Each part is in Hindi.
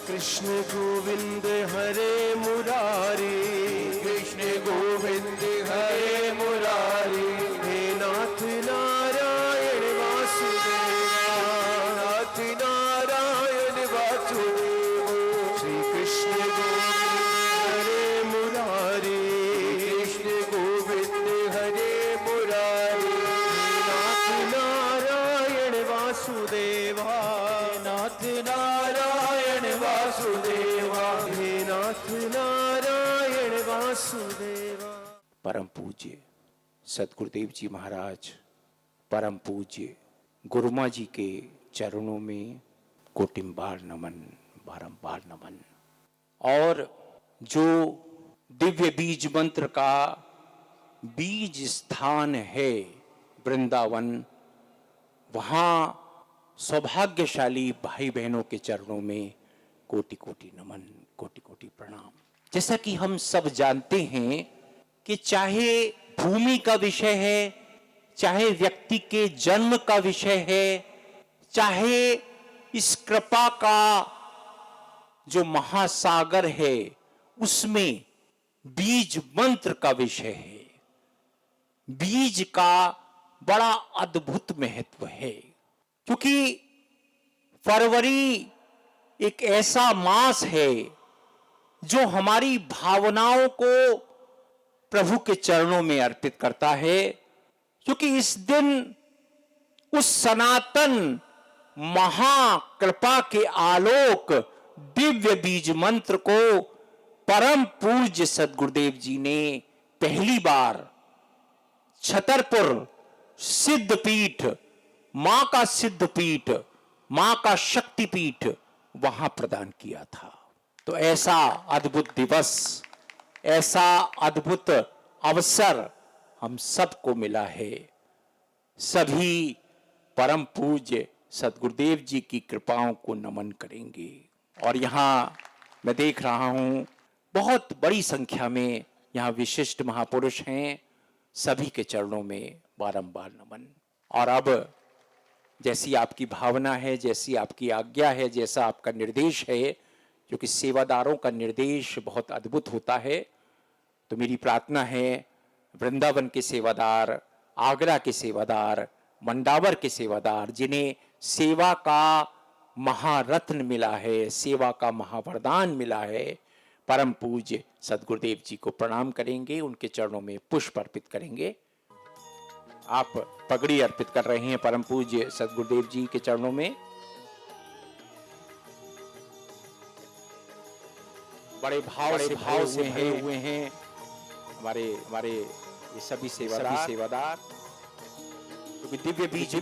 कृष्ण गोविंद हरे मुरारी, कृष्ण गोविंद हरे मुरारी। हे नाथ नारायण वासुदेवा, नाथ नारायण वासुदेव। श्री कृष्ण गोविंद हरे मुरारी, कृष्ण गोविंद हरे मुरारी। नाथ नारायण वासुदेवा, नाथ नारायण वासुदेवा। हे नाथ नारायण वासुदेवा। परम पूज्य सदगुरुदेव जी महाराज, परम पूज्य गुरुमा जी के चरणों में कोटिम्बार नमन, बारंबार नमन। और जो दिव्य बीज मंत्र का बीज स्थान है वृंदावन, वहाँ सौभाग्यशाली भाई बहनों के चरणों में कोटि कोटि नमन, कोटि कोटि प्रणाम। जैसा कि हम सब जानते हैं कि चाहे भूमि का विषय है, चाहे व्यक्ति के जन्म का विषय है, चाहे इस कृपा का जो महासागर है उसमें बीज मंत्र का विषय है, बीज का बड़ा अद्भुत महत्व है। क्योंकि फरवरी एक ऐसा मास है जो हमारी भावनाओं को प्रभु के चरणों में अर्पित करता है, क्योंकि इस दिन उस सनातन महाकृपा के आलोक दिव्य बीज मंत्र को परम पूज्य सदगुरुदेव जी ने पहली बार छतरपुर सिद्धपीठ, मां का सिद्धपीठ, मां का शक्तिपीठ, वहां प्रदान किया था। तो ऐसा अद्भुत दिवस, ऐसा अद्भुत अवसर हम सबको मिला है। सभी परम पूज्य सदगुरुदेव जी की कृपाओं को नमन करेंगे। और यहाँ मैं देख रहा हूँ बहुत बड़ी संख्या में यहाँ विशिष्ट महापुरुष हैं, सभी के चरणों में बारंबार नमन। और अब जैसी आपकी भावना है, जैसी आपकी आज्ञा है, जैसा आपका निर्देश है, क्योंकि सेवादारों का निर्देश बहुत अद्भुत होता है, तो मेरी प्रार्थना है वृंदावन के सेवादार, आगरा के सेवादार, मंडावर के सेवादार, जिन्हें सेवा का महारत्न मिला है, सेवा का महावरदान मिला है, परम पूज्य सदगुरुदेव जी को प्रणाम करेंगे, उनके चरणों में पुष्प अर्पित करेंगे। आप पगड़ी अर्पित कर रहे हैं परम पूज्य सदगुरुदेव जी के चरणों में। बड़े भाव से भरे हुए हैं हमारे ये सभी सेवादार, क्योंकि दिव्य बीज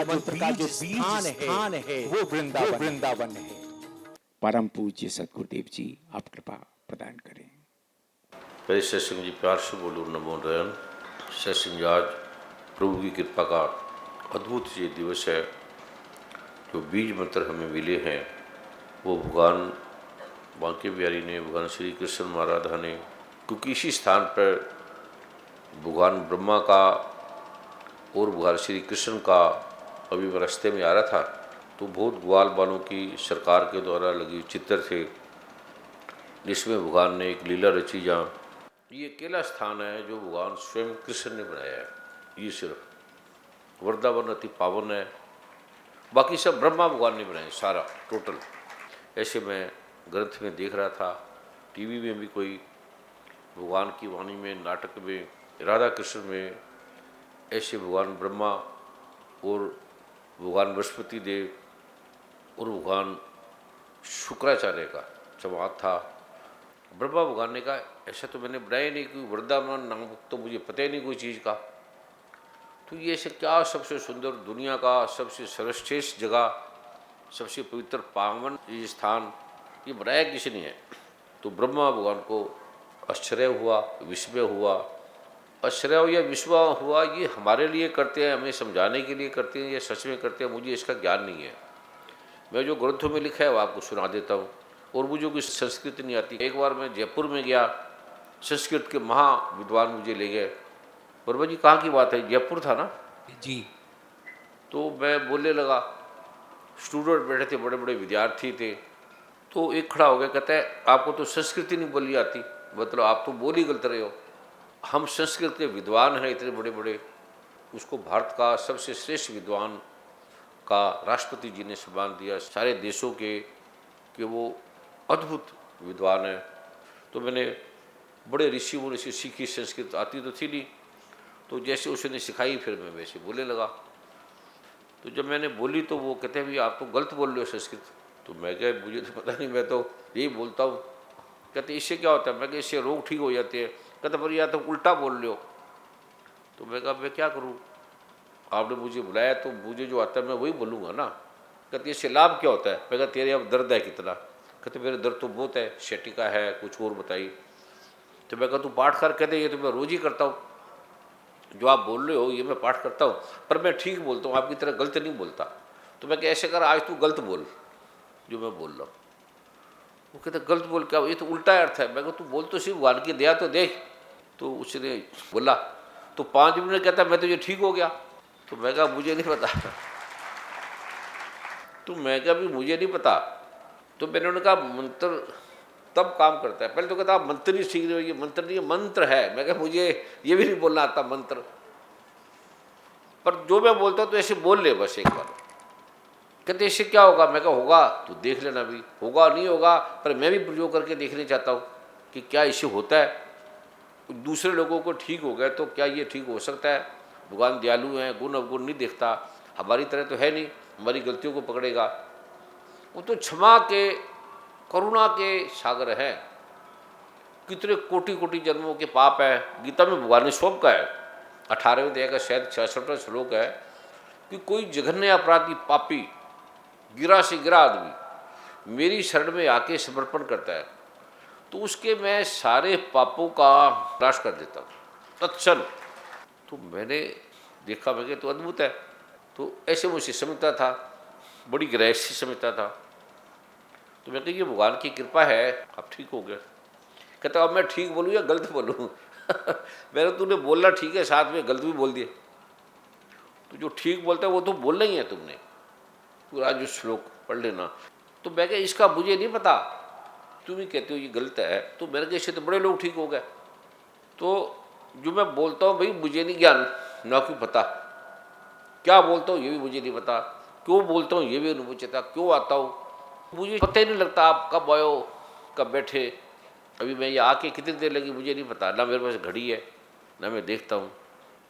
मंत्र का जो स्थान है वो वृंदावन है। परम पूज्य सदगुरुदेव जी, आप कृपा प्रदान करें। पहले सत्संग जी प्यार से बोलो नमो नारायण। सत्संग जी, आज प्रभु की कृपा का अद्भुत ये दिवस है। जो बीज मंत्र हमें मिले हैं वो भगवान बांके बिहारी ने, भगवान श्री कृष्ण महाराधा ने, क्योंकि इसी स्थान पर भगवान ब्रह्मा का और भगवान श्री कृष्ण का अभी रास्ते में आ रहा था, तो बहुत ग्वाल बालों की सरकार के द्वारा लगी चित्र थे, जिसमें भगवान ने एक लीला रची। जहाँ ये अकेला स्थान है जो भगवान स्वयं कृष्ण ने बनाया है। ये सिर्फ वृंदावन अति पावन है, बाकी सब ब्रह्मा भगवान ने बनाए सारा टोटल। ऐसे मैं ग्रंथ में देख रहा था, टीवी में भी कोई भगवान की वाणी में, नाटक में, राधा कृष्ण में ऐसे भगवान ब्रह्मा और भगवान बृहस्पति देव और भगवान शुक्राचार्य का संवाद था। ब्रह्मा भगवान ने कहा ऐसा तो मैंने बनाया नहीं, कोई वृंदावन नाम तो मुझे पता ही नहीं कोई चीज़ का, तो ये ऐसे क्या सबसे सुंदर दुनिया का सबसे सर्वश्रेष्ठ जगह, सबसे पवित्र पावन ये स्थान ये बनाया किसी ने है। तो ब्रह्मा भगवान को आश्चर्य हुआ, विस्मय हुआ। आश्चर्य या विस्मय हुआ ये हमारे लिए करते हैं, हमें समझाने के लिए करते हैं, या सच में करते हैं, मुझे इसका ज्ञान नहीं है। मैं जो ग्रंथों में लिखा है वो आपको सुना देता हूँ। और मुझे कुछ संस्कृत नहीं आती। एक बार मैं जयपुर में गया, संस्कृत के महा विद्वान मुझे ले गए। वर्मा जी कहाँ की बात है? जयपुर था ना जी। तो मैं बोलने लगा, स्टूडेंट बैठे थे, बड़े बड़े विद्यार्थी थे, तो एक खड़ा हो गया, कहता है आपको तो संस्कृति नहीं बोली आती, मतलब आप तो बोल ही गलत रहे हो। हम संस्कृत के विद्वान हैं इतने बड़े बड़े, उसको भारत का सबसे श्रेष्ठ विद्वान का राष्ट्रपति जी ने सम्मान दिया सारे देशों के कि वो अद्भुत विद्वान है। तो मैंने बड़े ऋषि मुनि से सीखी, संस्कृत आती तो थी नहीं, तो जैसे उसने सिखाई फिर मैं वैसे बोलने लगा। तो जब मैंने बोली तो वो कहते हैं भाई आप तो गलत बोल रहे हो संस्कृत। तो मैं क्या, मुझे तो पता नहीं, मैं तो यही बोलता हूँ। कहते इससे क्या होता है? मैं कहा इससे रोग ठीक हो जाते हैं। कहते पर या तो उल्टा बोल रहे हो। तो मैं कहा मैं क्या करूँ, आपने मुझे बुलाया तो मुझे जो आता है मैं वही बोलूँगा ना। कहते इससे लाभ क्या होता है? मैं कहा तेरे अब दर्द है कितना? कहते मेरे दर्द तो बहुत है, शेटिका है, कुछ और बताइए। तो मैं कहा तू पाठ कर? कहते ये तो मैं रोज़ ही करता हूँ, जो आप बोल रहे हो ये मैं पाठ करता हूँ, पर मैं ठीक बोलता हूँ, आपकी तरह गलत नहीं बोलता। तो मैं कहा ऐसे कर, आज तू गलत बोल जो मैं बोल रहा हूँ। वो कहते गलत बोल क्या, ये तो उल्टा अर्थ है। मैं कहा तू बोल तो सिर्फ भगवान की दया तो देख। तो उसने बोला तो 5 मिनट कहता मैं तो ये ठीक हो गया। तो मैं कहा मुझे नहीं पता। तो मैं कहा भी मुझे नहीं पता। तो मैंने उन्होंने कहा मंत्र तब काम करता है। पहले तो कहता आप मंत्र ही सीख रहे हो, ये मंत्र नहीं, मंत्र है। मैं कहा मुझे ये भी नहीं बोलना आता मंत्र, पर जो मैं बोलता हूँ तो ऐसे बोल ले बस एक बार। कहते इससे क्या होगा? मैं कहा होगा तो देख लेना, भी होगा नहीं होगा, पर मैं भी प्रयोग करके देखना चाहता हूँ कि क्या इससे होता है। दूसरे लोगों को ठीक हो गया तो क्या ये ठीक हो सकता है? भगवान दयालु हैं, गुण अवगुण नहीं देखता, हमारी तरह तो है नहीं, हमारी गलतियों को पकड़ेगा। वो तो क्षमा के, करुणा के सागर हैं। कितने कोटि कोटि जन्मों के पाप है। गीता में भगवान ने सौंप का है, 18वें अध्याय का शायद 66वां श्लोक है कि कोई जघन्य अपराधी पापी गिरा से गिरा आदमी मेरी शरण में आके समर्पण करता है तो उसके मैं सारे पापों का नाश कर देता हूँ तत्क्षण। तो मैंने देखा, मैं कहा तो अद्भुत है। तो ऐसे मुझे समझता था, बड़ी गहराई से समझता था। तो मैं कहा ये भगवान की कृपा है, अब ठीक हो गया। कहता अब मैं ठीक बोलूँ या गलत बोलूँ? मैंने तूने बोलना ठीक है, साथ में गलत भी बोल दिए। तो जो ठीक बोलता है वो तो बोलना ही है तुमने, पूरा जो श्लोक पढ़ लेना। तो मैं कहा इसका मुझे नहीं पता, तुम ही कहते हो ये गलत है। तो मैंने कहा इससे तो बड़े लोग ठीक हो गए। तो जो मैं बोलता हूँ भाई मुझे नहीं ज्ञान, ना क्यों पता, क्या बोलता हूँ ये भी मुझे नहीं पता, क्यों बोलता हूँ ये भी नहीं मुझे पता, क्यों आता हूँ मुझे पता ही नहीं लगता। आप कब आयो कब बैठे, अभी मैं ये आके कितनी देर लगी मुझे नहीं पता, ना मेरे पास घड़ी है ना मैं देखता हूँ।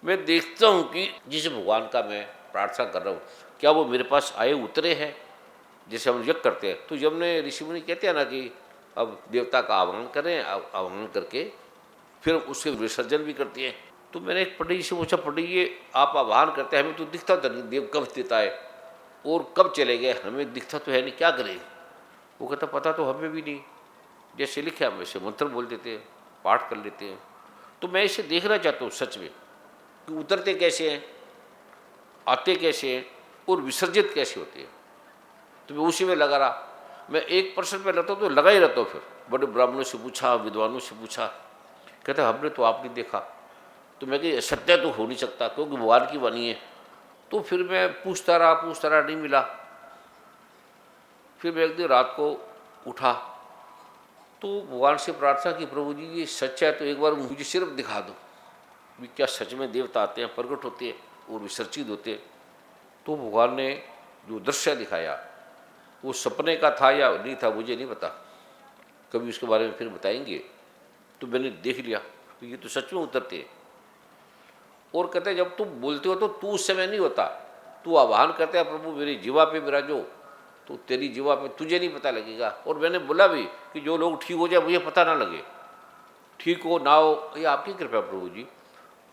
मैं देखता हूँ कि जिस भगवान का मैं प्रार्थना कर रहा हूँ क्या वो मेरे पास आए उतरे हैं। जैसे हम यज्ञ करते हैं तो जब ने ऋषि मुनि कहते हैं ना कि अब देवता का आह्वान करें, आह्वान करके फिर उसके विसर्जन भी करती हैं। तो मैंने एक पंडित जी से पूछा, पंडित ये आप आह्वान करते हैं, हमें तो दिखता तो नहीं देव कब देता है और कब चले गए, हमें दिखता तो है नहीं, क्या करें? वो कहता पता तो हमें भी नहीं, जैसे लिखे हम वैसे मंत्र बोल देते हैं, पाठ कर लेते हैं। तो मैं इसे देखना चाहता हूँ सच में कि उतरते कैसे हैं, आते कैसे हैं और विसर्जित कैसे होते हैं। तो मैं उसी में लगा रहा। मैं एक प्रश्न पे रहता हूँ तो लगा ही रहता हूँ। फिर बड़े ब्राह्मणों से पूछा, विद्वानों से पूछा, कहते हमने तो आप नहीं देखा। तो मैं कही सत्य तो हो नहीं सकता क्योंकि भगवान की वाणी है। तो फिर मैं पूछता रहा, नहीं मिला। फिर मैं एक दिन रात को उठा तो भगवान से प्रार्थना की, प्रभु जी ये सच है तो एक बार मुझे सिर्फ दिखा दो भी क्या सच में देवता आते हैं, प्रकट होते हैं और विसर्जित होते हैं। तो भगवान ने जो दृश्य दिखाया वो सपने का था या नहीं था मुझे नहीं पता, कभी उसके बारे में फिर बताएंगे। तो मैंने देख लिया तो ये तो सच में उतरते हैं। और कहते जब तुम बोलते हो तो तू उस समय नहीं होता, तू आह्वान करते हैं प्रभु मेरी जीवा पे विराजो, तो तेरी जीवा पे तुझे नहीं पता लगेगा। और मैंने बोला भी कि जो लोग ठीक हो जाए मुझे पता ना लगे, ठीक हो ना हो ये आपकी कृपा प्रभु जी,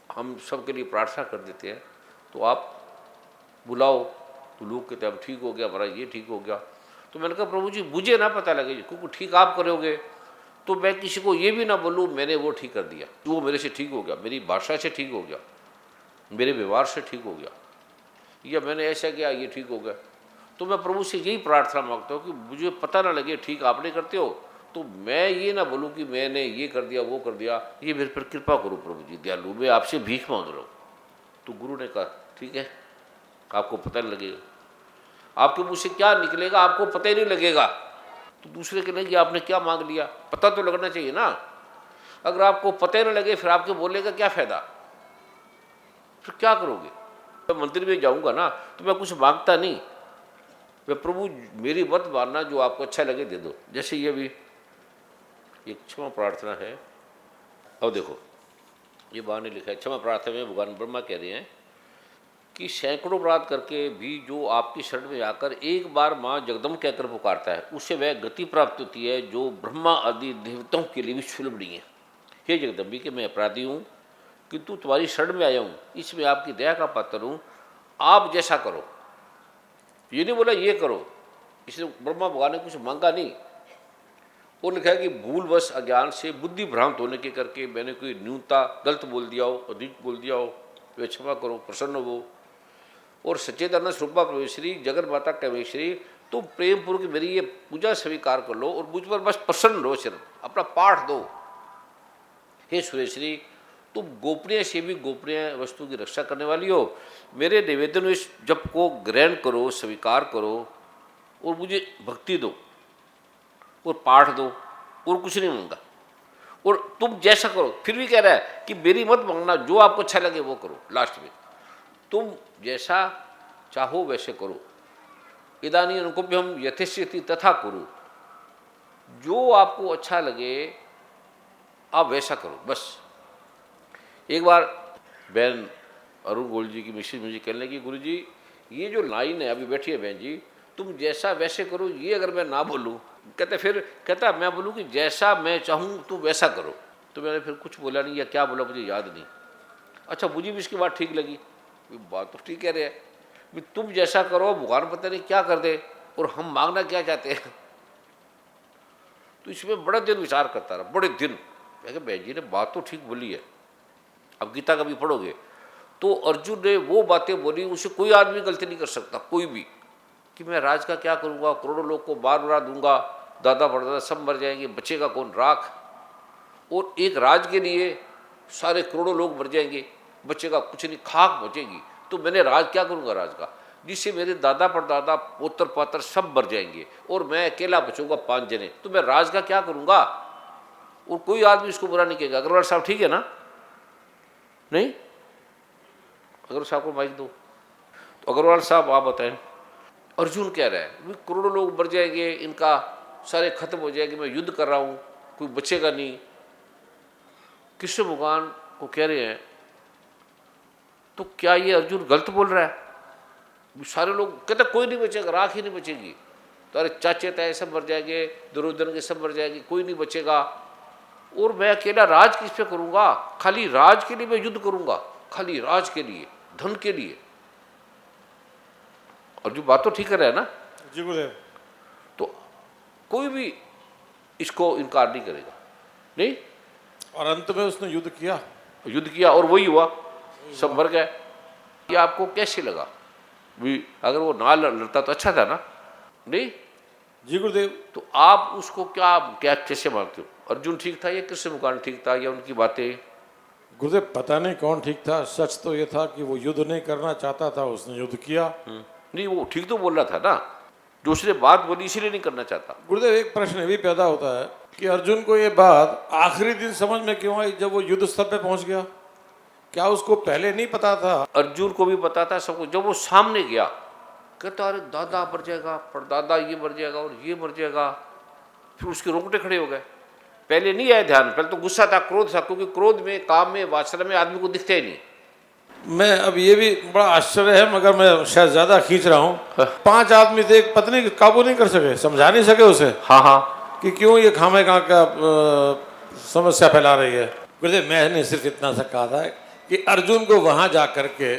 हम सबके लिए प्रार्थना कर देते हैं तो आप बुलाओ। तो लोग कहते अब ठीक हो गया, हमारा ये ठीक हो गया। तो मैंने कहा प्रभु जी मुझे ना पता लगे क्योंकि ठीक आप करोगे तो मैं किसी को ये भी ना बोलूँ मैंने वो ठीक कर दिया, वो मेरे से ठीक हो गया, मेरी भाषा से ठीक हो गया, मेरे व्यवहार से ठीक हो गया, या मैंने ऐसा किया ये ठीक हो गया। तो मैं प्रभु से यही प्रार्थना मांगता हूँ कि मुझे पता ना लगे ठीक आपने करते हो तो मैं ये ना बोलूँ कि मैंने ये कर दिया वो कर दिया। ये मेरे पर कृपा करो प्रभु जी दयालु, मैं आपसे भीख मांग रहा हूँ। तो गुरु ने कहा ठीक है, आपको पता नहीं लगेगा, आपके मुँह से क्या निकलेगा आपको पता ही नहीं लगेगा। तो दूसरे के लिए कि आपने क्या मांग लिया, पता तो लगना चाहिए ना। अगर आपको पता ही ना लगे फिर आपके बोलने का क्या फायदा, फिर क्या करोगे। मैं मंदिर में जाऊंगा ना तो मैं कुछ मांगता नहीं, मैं प्रभु मेरी मत मानना, जो आपको अच्छा लगे दे दो। जैसे ये भी एक क्षमा प्रार्थना है। अब देखो ये बाहर ने लिखा है, क्षमा प्रार्थना में भगवान ब्रह्मा कह रहे हैं कि सैकड़ों अपराध करके भी जो आपकी शरण में आकर एक बार माँ जगदम्ब कहकर पुकारता है, उससे वह गति प्राप्त होती है जो ब्रह्मा आदि देवताओं के लिए भी सुलभ नहीं है। हे जगदम्बी कि मैं अपराधी हूँ, किंतु तुम्हारी शरण में आया हूँ, इसमें आपकी दया का पात्र हूँ, आप जैसा करो। ये नहीं बोला ये करो, इसलिए ब्रह्मा भगवान ने कुछ मांगा नहीं। वो लिखा है कि भूलवश अज्ञान से बुद्धि भ्रांत होने के करके मैंने कोई न्यूनता गलत बोल दिया हो, अधिक बोल दिया हो, वे क्षमा करो, प्रसन्न हो। और सच्चेदानंद स्वरूपा परमेश्वरी जगन माता कमेश्वरी, तुम प्रेम पूर्वक मेरी ये पूजा स्वीकार कर लो और मुझ पर बस प्रसन्न रहो, शरण अपना पाठ दो। हे सुरेश्वरी, तुम गोपनीय से भी गोपनीय वस्तु की रक्षा करने वाली हो, मेरे निवेदन इस जप को ग्रहण करो, स्वीकार करो और मुझे भक्ति दो और पाठ दो, और कुछ नहीं मांगा। और तुम जैसा करो, फिर भी कह रहा है कि मेरी मत मांगना, जो आपको अच्छा लगे वो करो। लास्ट में तुम जैसा चाहो वैसे करो, इदानी अनुकुभ्यम यथेष्यति तथा करो, जो आपको अच्छा लगे आप वैसा करो बस। एक बार बहन अरुण गोल जी की मिसेज मुझे कहने लगी, गुरु जी ये जो लाइन है अभी बैठी है बहन जी, तुम जैसा वैसे करो, ये अगर मैं ना बोलूँ, कहता मैं बोलूँ कि जैसा मैं चाहूँ तुम वैसा करो। तो मैंने फिर कुछ बोला नहीं, या क्या बोला मुझे याद नहीं। अच्छा मुझे भी इसकी बात ठीक लगी, बात तो ठीक कह रहे हैं, तुम जैसा करो, भगवान पता नहीं क्या कर दे और हम मांगना क्या चाहते हैं। तो इसमें बड़ा दिन विचार करता रहा, बड़े दिन। मैं कहा बहन जी ने बात तो ठीक बोली है। अब गीता कभी पढ़ोगे तो अर्जुन ने वो बातें बोली, उसे कोई आदमी गलती नहीं कर सकता, कोई भी, कि मैं राज का क्या करूँगा, करोड़ों लोग को बार बार दूंगा, दादा परदादा सब मर जाएंगे, बचेगा कौन, राख। और एक राज के लिए सारे करोड़ों लोग मर जाएंगे, बचेगा कुछ नहीं, खाक बचेगी। तो मैंने राज क्या करूँगा राज का, जिससे मेरे दादा परदादा पोतर पातर सब मर जाएंगे और मैं अकेला बचूंगा 5 जने, तो मैं राज का क्या करूँगा। और कोई आदमी इसको बुरा नहीं कहेगा। अग्रवाल साहब ठीक है ना, नहीं? अग्रवाल साहब को माइक दो। तो अग्रवाल साहब आप बताएं। अर्जुन कह रहा है करोड़ों लोग मर जाएंगे, इनका सारे खत्म हो जाएंगे, मैं युद्ध कर रहा हूँ, कोई बचेगा नहीं। कृष्ण भगवान को कह रहे हैं तो क्या ये अर्जुन गलत बोल रहा है। सारे लोग कहते कोई नहीं बचेगा, राख ही नहीं बचेगी, तो अरे चाचे ताए सब मर जाएंगे, दुर्योधन के सब मर जाएंगे, कोई नहीं बचेगा, और मैं अकेला राज किस पे करूँगा, खाली राज के लिए मैं युद्ध करूँगा, खाली राज के लिए, धन के लिए। और जो बात तो ठीक कर रहा है ना जी गुरुदेव, तो कोई भी इसको इनकार नहीं करेगा, नहीं। और अंत में उसने युद्ध किया और वही हुआ, सब मर गए। ये आपको कैसे लगा भी, अगर वो ना लड़ता तो अच्छा था ना, नहीं? जी गुरुदेव, तो आप उसको क्या कैसे मानते हो, अर्जुन ठीक था या कृष्ण भगवान ठीक था या उनकी बातें? गुरुदेव पता नहीं कौन ठीक था, सच तो ये था कि वो युद्ध नहीं करना चाहता था, उसने युद्ध किया। नहीं वो ठीक तो बोल रहा था ना, जो उसने बात बोली इसीलिए नहीं करना चाहता। गुरुदेव एक प्रश्न ये भी पैदा होता है कि अर्जुन को ये बात आखिरी दिन समझ में क्यों आई जब वो युद्ध स्तर पे पहुंच गया, क्या उसको पहले नहीं पता था? अर्जुन को भी पता था सबको। जब वो सामने गया कहता अरे दादा मर जाएगा, परदादा ये मर जाएगा और ये मर जाएगा, फिर उसके रोंगटे खड़े हो गए। पहले नहीं आया ध्यान, पहले तो गुस्सा था, क्रोध था, क्योंकि क्रोध में, काम में, वासना में आदमी को दिखता ही नहीं। मैं अब ये भी बड़ा आश्चर्य है, मगर मैं शायद ज्यादा खींच रहा हूँ। 5 आदमी थे, एक पत्नी काबू नहीं कर सके, समझा नहीं सके उसे हाँ कि क्यों ये खामे खा का समस्या फैला रही है। गुरुदेव मैंने सिर्फ इतना सा कहा था कि अर्जुन को वहां जा करके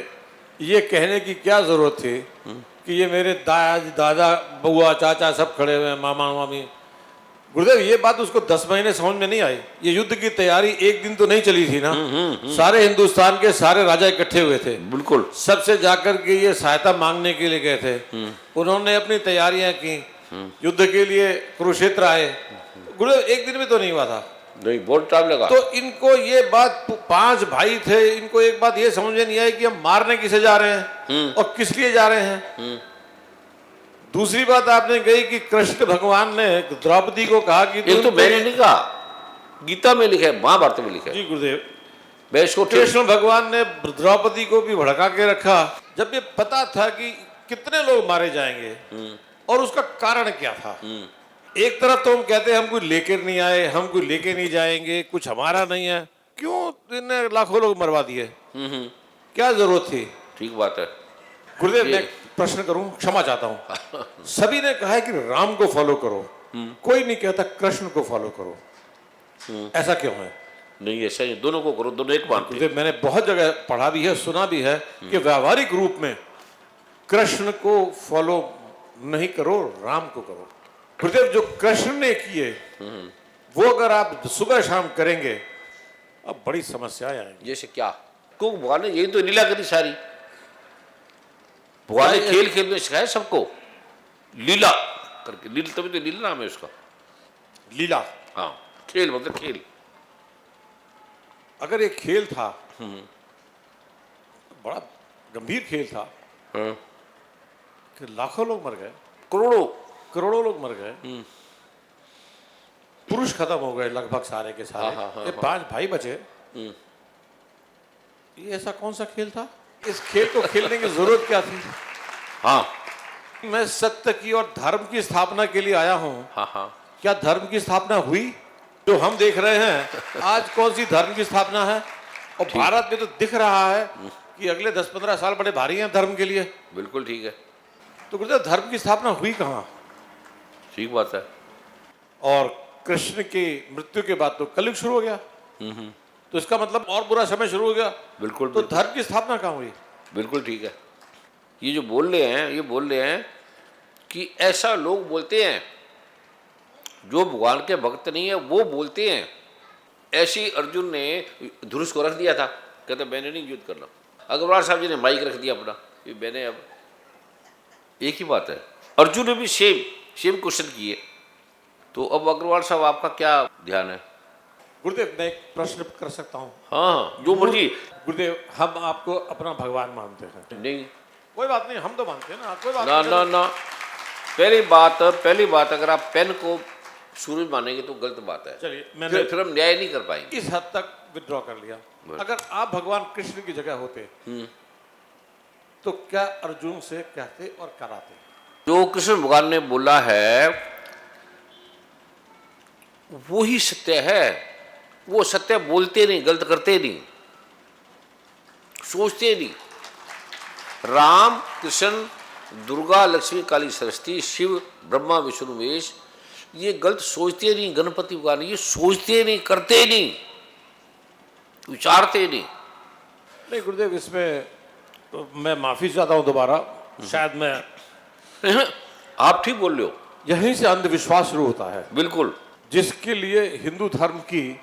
ये कहने की क्या जरूरत थी कि ये मेरे दादा बुआ चाचा सब खड़े हुए हैं, मामा मामी। गुरुदेव ये बात उसको 10 महीने समझ में नहीं आई। ये युद्ध की तैयारी एक दिन तो नहीं चली थी ना, सारे हिंदुस्तान के सारे राजा इकट्ठे हुए थे, बिल्कुल, सबसे जाकर के ये सहायता मांगने के लिए गए थे। उन्होंने अपनी तैयारियां की, युद्ध के लिए कुरुक्षेत्र आए। गुरुदेव एक दिन में तो नहीं हुआ था, नहीं बहुत टाइम लगा। तो इनको ये बात, 5 भाई थे, इनको एक बात ये समझ में नहीं आई कि हम मारने किसे जा रहे हैं और किस लिए जा रहे हैं। दूसरी बात आपने कही कि कृष्ण भगवान ने द्रौपदी को कहा कि ये तो मैंने नहीं कहा, गीता में लिखा है, महाभारत में लिखा है। जी गुरुदेव, मैं इसको कृष्ण भगवान ने द्रौपदी को भी भड़का के रखा जब ये पता था कि कितने लोग मारे जाएंगे और उसका कारण क्या था। एक तरफ तो हम कहते हैं हम कोई लेकर नहीं आए, हम कोई लेके नहीं जाएंगे, कुछ हमारा नहीं है, क्यों इन्हें लाखों लोग मरवा दिए, क्या जरूरत थी। ठीक बात है। गुरुदेव मैं प्रश्न करूं, क्षमा चाहता हूं। सभी ने कहा है कि राम को फॉलो करो, कोई नहीं कहता कृष्ण को फॉलो करो, ऐसा क्यों है। नहीं ऐसा नहीं, दोनों को करो, दोनों एक मानते हैं। गुरुदेव मैंने बहुत जगह पढ़ा भी है, सुना भी है कि व्यावहारिक रूप में कृष्ण को फॉलो नहीं करो, राम को करो। गुरुदेव जो कृष्ण ने किए वो अगर आप सुबह शाम करेंगे अब बड़ी समस्याएं आएंगी। जैसे क्या, क्यों भगवान ने यही तो लीला करी सारी। भगवान ने खेल खेल में सिखाया सबको, लीला करके, लीला तभी तो लीला नाम है उसका। लीला, हाँ, खेल मतलब खेल। अगर ये खेल था बड़ा गंभीर खेल था कि लाखों लोग मर गए, करोड़ों करोड़ों लोग मर गए, पुरुष खत्म हो गए लगभग सारे के सारे। ये 5 भाई बचे। ये ऐसा कौन सा खेल था, इस खेल को खेलने की जरूरत क्या थी। हाँ मैं सत्य की और धर्म की स्थापना के लिए आया हूं। हाँ हाँ, क्या धर्म की स्थापना हुई जो हम देख रहे हैं आज, कौन सी धर्म की स्थापना है। और भारत में तो दिख रहा है कि अगले 10-15 साल बड़े भारी हैं धर्म के लिए। बिल्कुल ठीक है। तो गुरुदेव धर्म की स्थापना हुई कहाँ। ठीक बात है। और कृष्ण की मृत्यु के बाद तो कलयुग शुरू हो गया, तो इसका मतलब और बुरा समय शुरू हो गया। बिल्कुल तो धर्म की स्थापना कहाँ हुई। बिल्कुल ठीक है। ये जो बोल रहे हैं, ये बोल रहे हैं कि ऐसा लोग बोलते हैं जो भगवान के भक्त नहीं है, वो बोलते हैं। ऐसी अर्जुन ने धनुष को रख दिया था, कहते मैंने नहीं युद्ध करना। अग्रवाल साहब जी ने माइक रख दिया अपना, ये मैंने, अब एक ही बात है। अर्जुन ने भी सेम क्वेश्चन किए। तो अब अग्रवाल साहब आपका क्या ध्यान है। गुरुदेव मैं एक प्रश्न कर सकता हूँ। हाँ जो मर्जी। गुरुदेव हम आपको अपना भगवान मानते हैं। नहीं, कोई बात नहीं, हम तो मानते हैं ना, कोई बात ना नहीं। ना ना, पहली बात अगर आप पेन को सूरज मानेंगे तो गलत बात है। चलिए मैंने फिर हम न्याय नहीं कर पाएंगे। इस हद तक विड्रॉ कर लिया। अगर आप भगवान कृष्ण की जगह होते तो क्या अर्जुन से कहते और कराते। जो कृष्ण भगवान ने बोला है वो ही सत्य है। वो सत्य बोलते नहीं, गलत करते नहीं, सोचते नहीं। राम कृष्ण दुर्गा लक्ष्मी काली सरस्वती शिव ब्रह्मा विष्णु महेश ये गलत सोचते नहीं। गणपति भगवान ये सोचते नहीं, करते नहीं, विचारते नहीं। नहीं गुरुदेव इसमें तो मैं माफी चाहता हूं दोबारा, शायद मैं आप ठीक बोल रहे हो। यहीं से अंधविश्वास शुरू होता है, बिल्कुल, जिसके लिए हिंदू धर्म की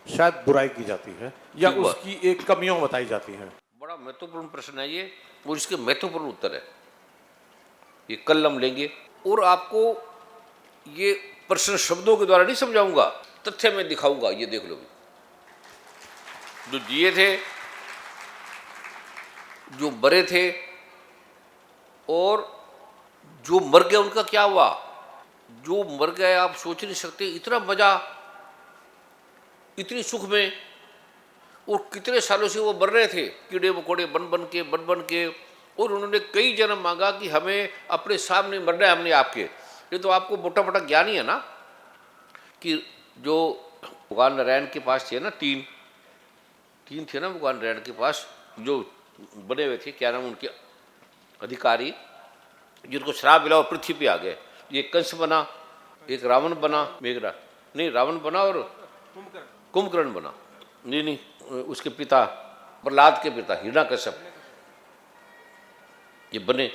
शायद बुराई की जाती है या ठीक बात। उसकी एक कमियां बताई जाती हैं। बड़ा महत्वपूर्ण प्रश्न है ये, और इसके महत्वपूर्ण उत्तर है। ये कल हम लेंगे और आपको ये प्रश्न शब्दों के द्वारा नहीं समझाऊंगा, तथ्य में दिखाऊंगा। ये देख लो, जो जिए थे, जो मरे थे और जो मर गए उनका क्या हुआ। जो मर गए आप सोच नहीं सकते, इतना मजा, इतनी सुख में, और कितने सालों से वो मर रहे थे कीड़े मकोड़े बन बन के, और उन्होंने कई जन्म मांगा कि हमें अपने सामने मरना है हमने आपके। ये तो आपको मोटा मोटा ज्ञान ही है ना, कि जो भगवान नारायण के पास थे ना, तीन थे ना भगवान नारायण के पास, जो बने हुए थे, क्या नाम उनके अधिकारी, जिनको श्राप मिला और पृथ्वी पे आ गए। ये कंस बना, एक रावण बना, मेघरा नहीं, रावण बना और कुंभकर्ण बना, नहीं उसके पिता प्रहलाद के पिता हिरण्यकश्यप, ये बने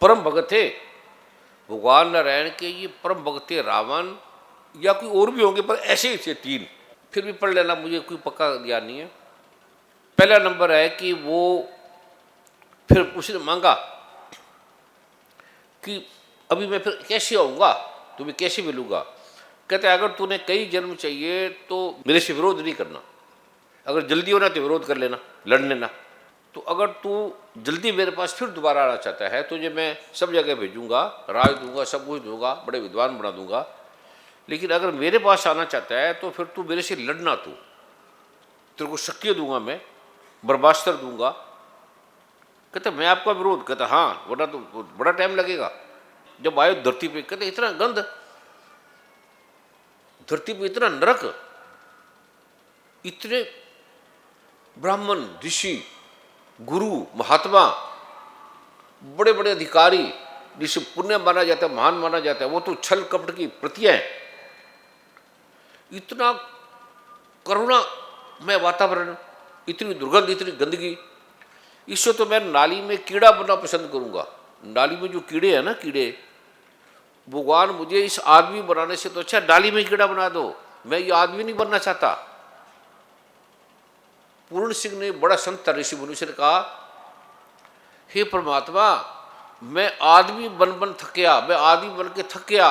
परम भगत थे भगवान नारायण के। ये परम भगत थे रावण, या कोई और भी होंगे, पर ऐसे ही थे 3। फिर भी पढ़ लेना, मुझे कोई पक्का ज्ञान नहीं है। पहला नंबर है कि वो फिर उसने मांगा कि अभी मैं फिर कैसे आऊँगा, तुम्हें कैसे मिलूँगा। कहते अगर तूने कई जन्म चाहिए तो मेरे से विरोध नहीं करना, अगर जल्दी होना तो विरोध कर लेना, लड़ लेना। तो अगर तू जल्दी मेरे पास फिर दोबारा आना चाहता है, तुझे मैं सब जगह भेजूंगा, राय दूंगा, सब कुछ दूंगा, बड़े विद्वान बना दूंगा, लेकिन अगर मेरे पास आना चाहता है तो फिर तू मेरे से लड़ना, तू तेरे को शक्ति दूंगा, मैं ब्रह्मास्त्र दूंगा। कहते मैं आपका विरोध, कहता हाँ, वरना तो बड़ा टाइम लगेगा। जब आए धरती पे, कहते इतना गंध, धरती पे इतना नरक, इतने ब्राह्मण, ऋषि, गुरु, महात्मा, बड़े बड़े अधिकारी जिसे पुण्य माना जाता है, महान माना जाता है, वो तो छल कपट की प्रतियां हैं। इतना करुणा में वातावरण, इतनी दुर्गंध, इतनी गंदगी, इससे तो मैं नाली में कीड़ा बनना पसंद करूंगा। नाली में जो कीड़े हैं ना, कीड़े, भगवान मुझे इस आदमी बनाने से तो अच्छा नाली में कीड़ा बना दो, मैं ये आदमी नहीं बनना चाहता। पूर्ण सिंह ने, बड़ा संत ऋषि मनुष्य ने कहा, हे परमात्मा, मैं आदमी बन थक गया, मैं आदमी बन के थक गया,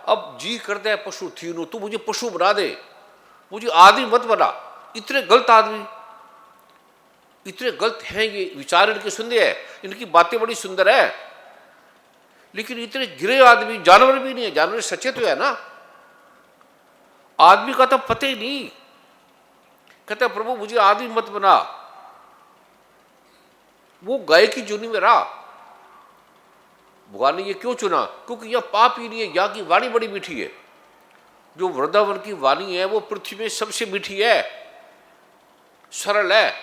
अब जी करता है पशु थी नू, तू मुझे पशु बना दे, मुझे आदमी मत बना। इतने गलत आदमी, इतने गलत हैं ये विचार, इनके सुंदर है, इनकी बातें बड़ी सुंदर है, लेकिन इतने गिरे आदमी, जानवर भी नहीं है, जानवर सच्चे तो है ना, आदमी का तो पता ही नहीं। कहता प्रभु मुझे आदमी मत बना। वो गाय की जूनी में रहा। भगवान ने ये क्यों चुना? क्योंकि यह पाप ही नहीं है, यहाँ की वाणी बड़ी मीठी है। जो वृंदावन की वाणी है वो पृथ्वी में सबसे मीठी है, सरल है।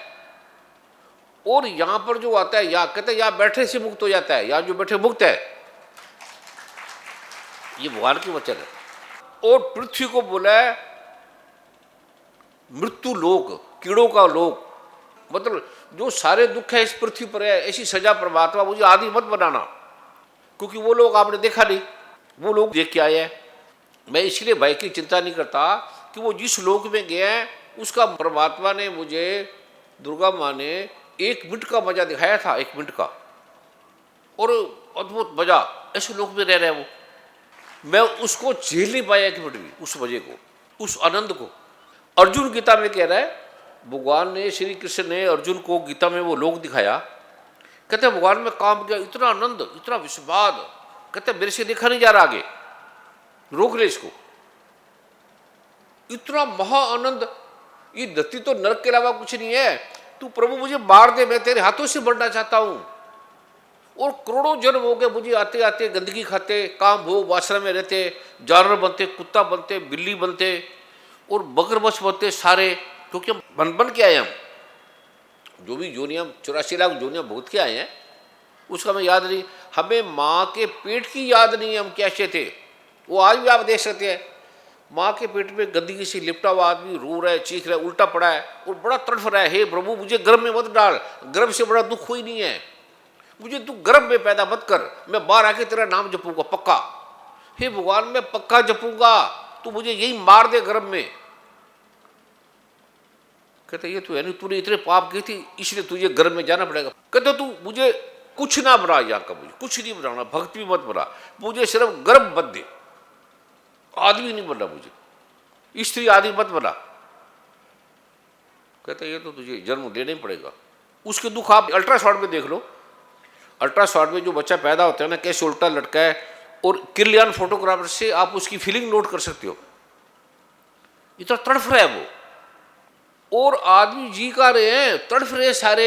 और यहां पर जो आता है, या कहते हैं यहां बैठे से मुक्त हो जाता है, यहां जो बैठे मुक्त है, ये भगवान की वचन है। और पृथ्वी को बोला है मृत्यु लोक, कीड़ों का लोक, मतलब जो सारे दुख है इस पृथ्वी पर है, ऐसी सजा परमात्मा मुझे आदि मत बनाना। क्योंकि वो लोग आपने देखा नहीं, वो लोग देख के आए हैं। मैं इसलिए भय की चिंता नहीं करता कि वो जिस लोक में गए हैं उसका परमात्मा ने मुझे, दुर्गा माँ ने 1 मिनट का मजा दिखाया था, 1 मिनट का, और अद्भुत मजा, ऐसे लोक में रह रहे वो। मैं उसको झेल नहीं पाया 1 मिनट भी, उस मजे को, उस आनंद को। अर्जुन गीता में कह रहा है, भगवान ने, श्री कृष्ण ने अर्जुन को गीता में वो लोक दिखाया। कहते भगवान में काम किया, इतना आनंद, इतना विस्वाद, कहते मेरे से देखा नहीं जा रहा, आगे रोक ले इसको, इतना महा आनंद। ये धरती तो नरक के अलावा कुछ नहीं है, तू प्रभु मुझे मार दे, मैं तेरे हाथों से बढ़ना चाहता हूं। और करोड़ों जन्म हो गए मुझे आते आते, गंदगी खाते, काम भोग वासना में रहते, जानवर बनते, कुत्ता बनते, बिल्ली बनते और मगरमच्छ बनते सारे, क्योंकि हम बन के आए। हम जो भी जोनियाँ 84 लाख जोनियाँ भुगत के आए हैं उसका हमें याद नहीं। हमें माँ के पेट की याद नहीं है हम कैसे थे। वो आज भी आप देख सकते हैं, माँ के पेट में गंदगी से लिपटा हुआ आदमी रो रहा है, चीख रहा है, उल्टा पड़ा है और बड़ा तड़फ रहा है, हे प्रभु मुझे गर्भ में मत डाल, गर्भ से बड़ा दुख कोई नहीं है, मुझे तू गर्भ में पैदा मत कर, मैं बाहर आके तेरा नाम जपूंगा पक्का। हे भगवान मैं पक्का जपूंगा, तू मुझे यही मार दे गर्भ में। कहते ये तो है नहीं, तूने इतने पाप किए थे इसलिए तुझे गर्भ में जाना पड़ेगा। कहते तू मुझे कुछ ना बना, यहाँ का मुझे कुछ नहीं बनाना, भक्ति भी मत बना, मुझे सिर्फ गर्भ मत दे, आदमी नहीं बनना, मुझे स्त्री आदि मत बना। कहते ये तो तुझे जन्म लेना ही पड़ेगा। उसके दुख आप अल्ट्रासाउंड में देख लो, अल्ट्रासाउंड में जो बच्चा पैदा होता है ना, कैसे उल्टा लटका है, और किरलियन फोटोग्राफर से आप उसकी फीलिंग नोट कर सकते हो, इतना तड़फ रहा है वो। और आदमी जी का रहे हैं, तड़फ रहे सारे।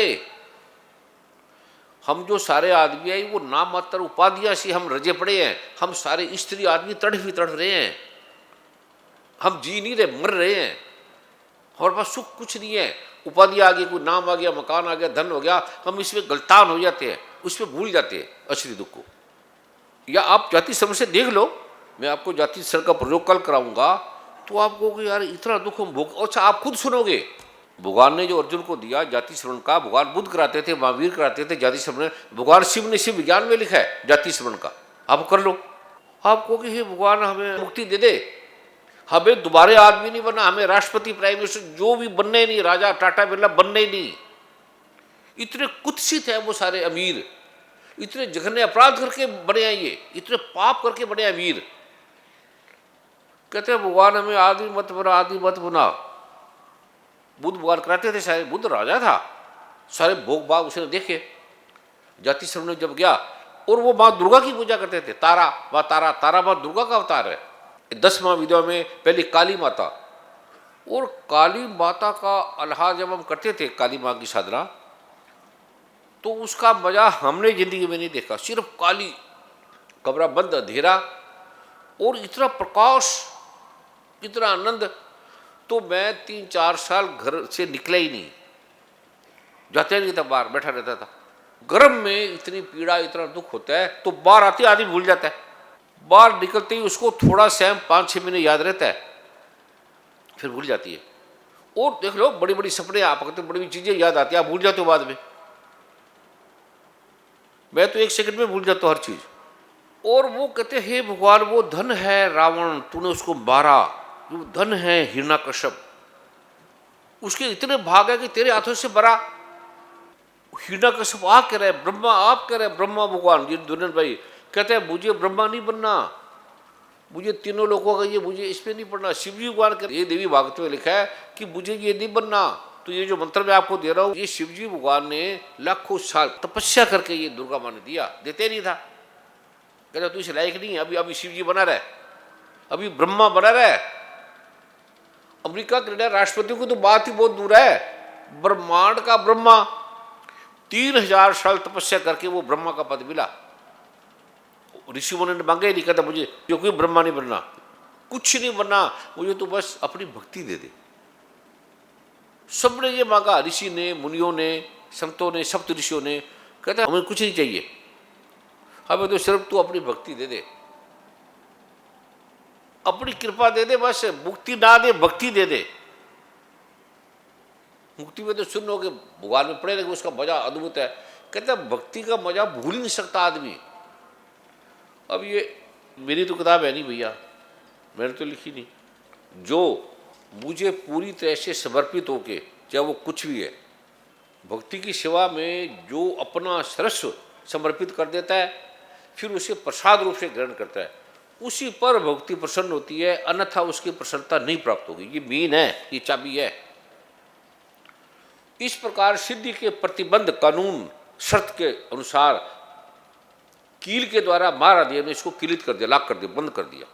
हम जो सारे आदमी है वो नाम मात्र उपाधियां से हम रजे पड़े हैं। हम सारे स्त्री आदमी तड़फ ही तड़फ रहे हैं, हम जी नहीं रहे, मर रहे हैं। हमारे पास सुख कुछ नहीं है, उपाधि आ गई, कोई नाम आ गया, मकान आ गया, धन हो गया, हम इसमें गलतान हो जाते हैं, उसमें भूल जाते हैं असली दुख को। या आप जाति श्रम से देख लो, मैं आपको जाति श्रम का प्रयोग कल कराऊंगा तो आप कहोगे यार इतना दुख हम भोग। अच्छा आप खुद सुनोगे, भगवान ने जो अर्जुन को दिया जाति श्रवण का, भगवान बुद्ध कराते थे, महावीर कराते थे जाति श्रवण, भगवान शिव ने शिव विज्ञान में लिखा है जाति श्रवण का, आप कर लो। आप कहोगे हे भगवान हमें मुक्ति दे दे, हमें दोबारा आदमी नहीं बनना, हमें राष्ट्रपति प्राइम मिनिस्टर जो भी बनने नहीं, राजा टाटा बिरला बनने ही नहीं। इतने कुत्सित है वो सारे अमीर, इतने जघन्य अपराध करके बने हैं ये, इतने पाप करके बने अमीर। कहते हैं भगवान हमें आदमी मत बना, आदमी मत बना। बुद्ध भगवान कराते थे, शायद बुद्ध राजा था, सारे भोग भाग उसने देखे। जाति श्रवण जब गया और वो माँ दुर्गा की पूजा करते थे। तारा माँ दुर्गा का अवतार है। 10वां विधवा में पहली काली माता, और काली माता का अल्लाह जब हम करते थे काली माँ की साधना, तो उसका मजा हमने जिंदगी में नहीं देखा। सिर्फ काली, कमरा बंद, अंधेरा, और इतना प्रकाश, इतना आनंद। तो मैं 3-4 साल घर से निकला ही नहीं, जाते नहीं था, बाहर बैठा रहता था। गर्म में इतनी पीड़ा, इतना दुख होता है, तो बाहर आते आदमी भूल जाता है। बाहर निकलते ही उसको थोड़ा सैम 5-6 महीने याद रहता है, फिर भूल जाती है। और देख लो, बड़ी बड़ी सपने आप करते, बड़ी बड़ी चीजें याद आती है, आप भूल जाते हो बाद में। मैं तो 1 सेकंड में भूल जाता हूँ हर चीज। और वो कहते, हे भगवान, वो धन है रावण, तूने उसको मारा। जो धन है हिरण्यकश्यप, उसके इतने भाग है कि तेरे हाथों से मरा। हिरण्यकश्यप आ कह रहे, ब्रह्मा आप कह रहे, ब्रह्मा भगवान जी दुर्जन भाई कहते हैं, मुझे ब्रह्मा नहीं बनना, मुझे तीनों लोगों का ये, मुझे इसमें नहीं पढ़ना। शिवजी भगवान के, ये देवी भागवत में लिखा है कि मुझे ये नहीं बनना। तो ये जो मंत्र मैं आपको दे रहा हूँ, ये शिवजी भगवान ने लाखों साल तपस्या करके ये दुर्गा माँ ने दिया, देते नहीं था। कहते तू इसे लायक नहीं है, अभी शिवजी बना रहे, अभी ब्रह्मा बना रहे। अमेरिका कनाडा राष्ट्रपति को तो बात ही बहुत दूर है, ब्रह्मांड का ब्रह्मा 3000 साल तपस्या करके वो ब्रह्मा का पद मिला। ऋषि मुनि ने मांगे नहीं, कहता मुझे क्योंकि ब्रह्मा नहीं बनना, कुछ नहीं बनना, मुझे तो बस अपनी भक्ति दे दे। सबने ये मांगा, ऋषि ने, मुनियों ने, संतों ने, सप्त ऋषियों ने। कहता हमें कुछ नहीं चाहिए, हमें तो सिर्फ तू अपनी भक्ति दे दे, अपनी कृपा दे दे, बस मुक्ति ना दे, भक्ति दे दे। मुक्ति में तो सुनो कि भगवान में पड़े, लेकिन उसका मजा अद्भुत है। कहते हैं भक्ति का मजा भूल ही नहीं सकता आदमी। अब ये मेरी तो किताब है नहीं भैया, मैंने तो लिखी नहीं। जो मुझे पूरी तरह से समर्पित होके, चाहे वो कुछ भी है, भक्ति की सेवा में जो अपना सर्वस्व समर्पित कर देता है, फिर उसे प्रसाद रूप से ग्रहण करता है, उसी पर भक्ति प्रसन्न होती है, अन्यथा उसकी प्रसन्नता नहीं प्राप्त होगी। ये मीन है, ये चाबी है। इस प्रकार सिद्धि के प्रतिबंध कानून शर्त के अनुसार कील के द्वारा महाराज ने इसको किलित कर दिया, लॉक कर दिया, बंद कर दिया।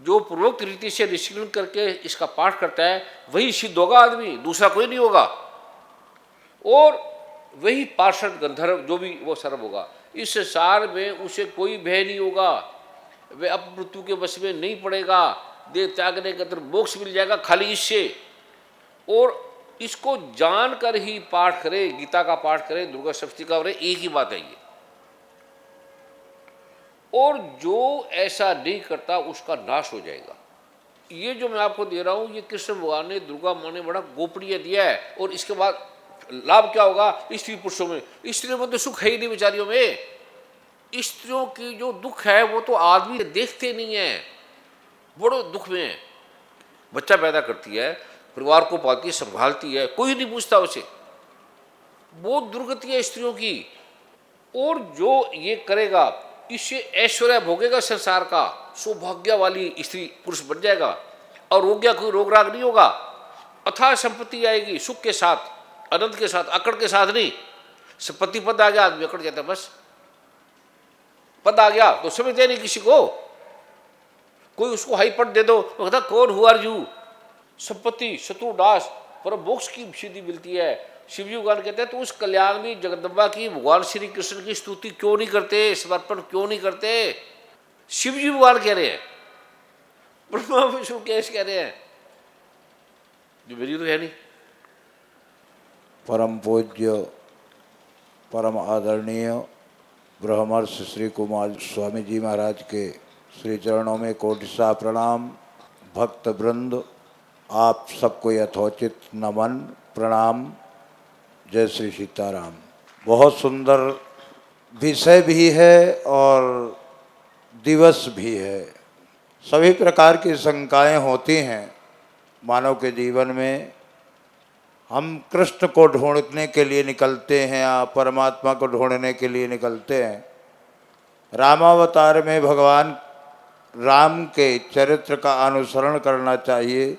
जो पूर्वोक्त रीति से निष्कलन करके इसका पाठ करता है वही सिद्ध होगा आदमी, दूसरा कोई नहीं होगा। और वही पार्षद गंधर्व जो भी वो सर्व होगा। इस संसार में उसे कोई भय नहीं होगा, वह अब मृत्यु के वश में नहीं पड़ेगा, देह त्यागने के अंदर मोक्ष मिल जाएगा खाली इससे। और इसको जानकर ही पाठ करे, गीता का पाठ करे, दुर्गा सप्तशती का करे, एक ही बात है ये। और जो ऐसा नहीं करता उसका नाश हो जाएगा। ये जो मैं आपको दे रहा हूं, ये कृष्ण भगवान ने, दुर्गा माँ ने बड़ा गोपनीय दिया है। और इसके बाद लाभ क्या होगा स्त्री पुरुषों में? स्त्रियों में तो सुख है ही नहीं बेचारियों में। स्त्रियों की जो दुख है वो तो आदमी देखते नहीं है, बड़े दुख में है। बच्चा पैदा करती है, परिवार को पालती है, संभालती है, कोई नहीं पूछता उसे, बहुत दुर्गति है स्त्रियों की। और जो ये करेगा इससे ऐश्वर्य भोगेगा संसार का, सौभाग्य वाली स्त्री पुरुष बन जाएगा, और रोग्या कोई रोग राग नहीं होगा, अथाह संपत्ति आएगी सुख के साथ, आनंद के साथ, अकड़ के साथ नहीं। संपत्ति पद आ गया आदमी अकड़ जाता है, बस पद आ गया तो समझते नहीं किसी को। कोई उसको हाई पद दे दो तो कहता कौन हु आर यू। संपत्ति शत्रु दास पर मोक्ष की सिद्धि मिलती है। शिवजी भगवान कहते हैं तो उस कल्याण में जगदम्बा की, भगवान श्री कृष्ण की स्तुति क्यों नहीं करते, समर्पण क्यों नहीं करते? शिवजी भगवान कह रहे हैं, ब्रह्मा विष्णु कैसे कह रहे हैं, जो मेरी तो है नहीं। परम पूज्य परम आदरणीय ब्रह्मर्ष श्री कुमार स्वामी जी महाराज के श्री चरणों में कोटिसा प्रणाम। भक्त वृंद आप सबको यथोचित नमन प्रणाम। जय श्री सीताराम। बहुत सुंदर विषय भी है और दिवस भी है। सभी प्रकार की शंकाएं होती हैं मानव के जीवन में। हम कृष्ण को ढूंढने के लिए निकलते हैं या परमात्मा को ढूंढने के लिए निकलते हैं। रामावतार में भगवान राम के चरित्र का अनुसरण करना चाहिए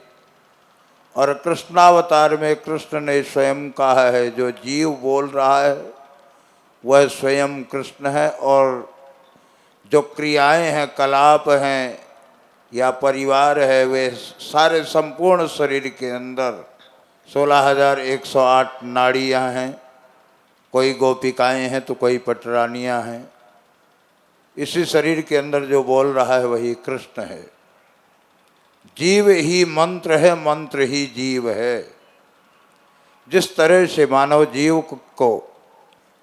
और कृष्णावतार में कृष्ण ने स्वयं कहा है, जो जीव बोल रहा है वह स्वयं कृष्ण है, और जो क्रियाएं हैं, कलाप हैं या परिवार है, वे सारे संपूर्ण शरीर के अंदर 16,108 नाड़ियां हैं। कोई गोपिकाएं हैं तो कोई पटरानियां हैं। इसी शरीर के अंदर जो बोल रहा है वही कृष्ण है। जीव ही मंत्र है, मंत्र ही जीव है। जिस तरह से मानव जीव को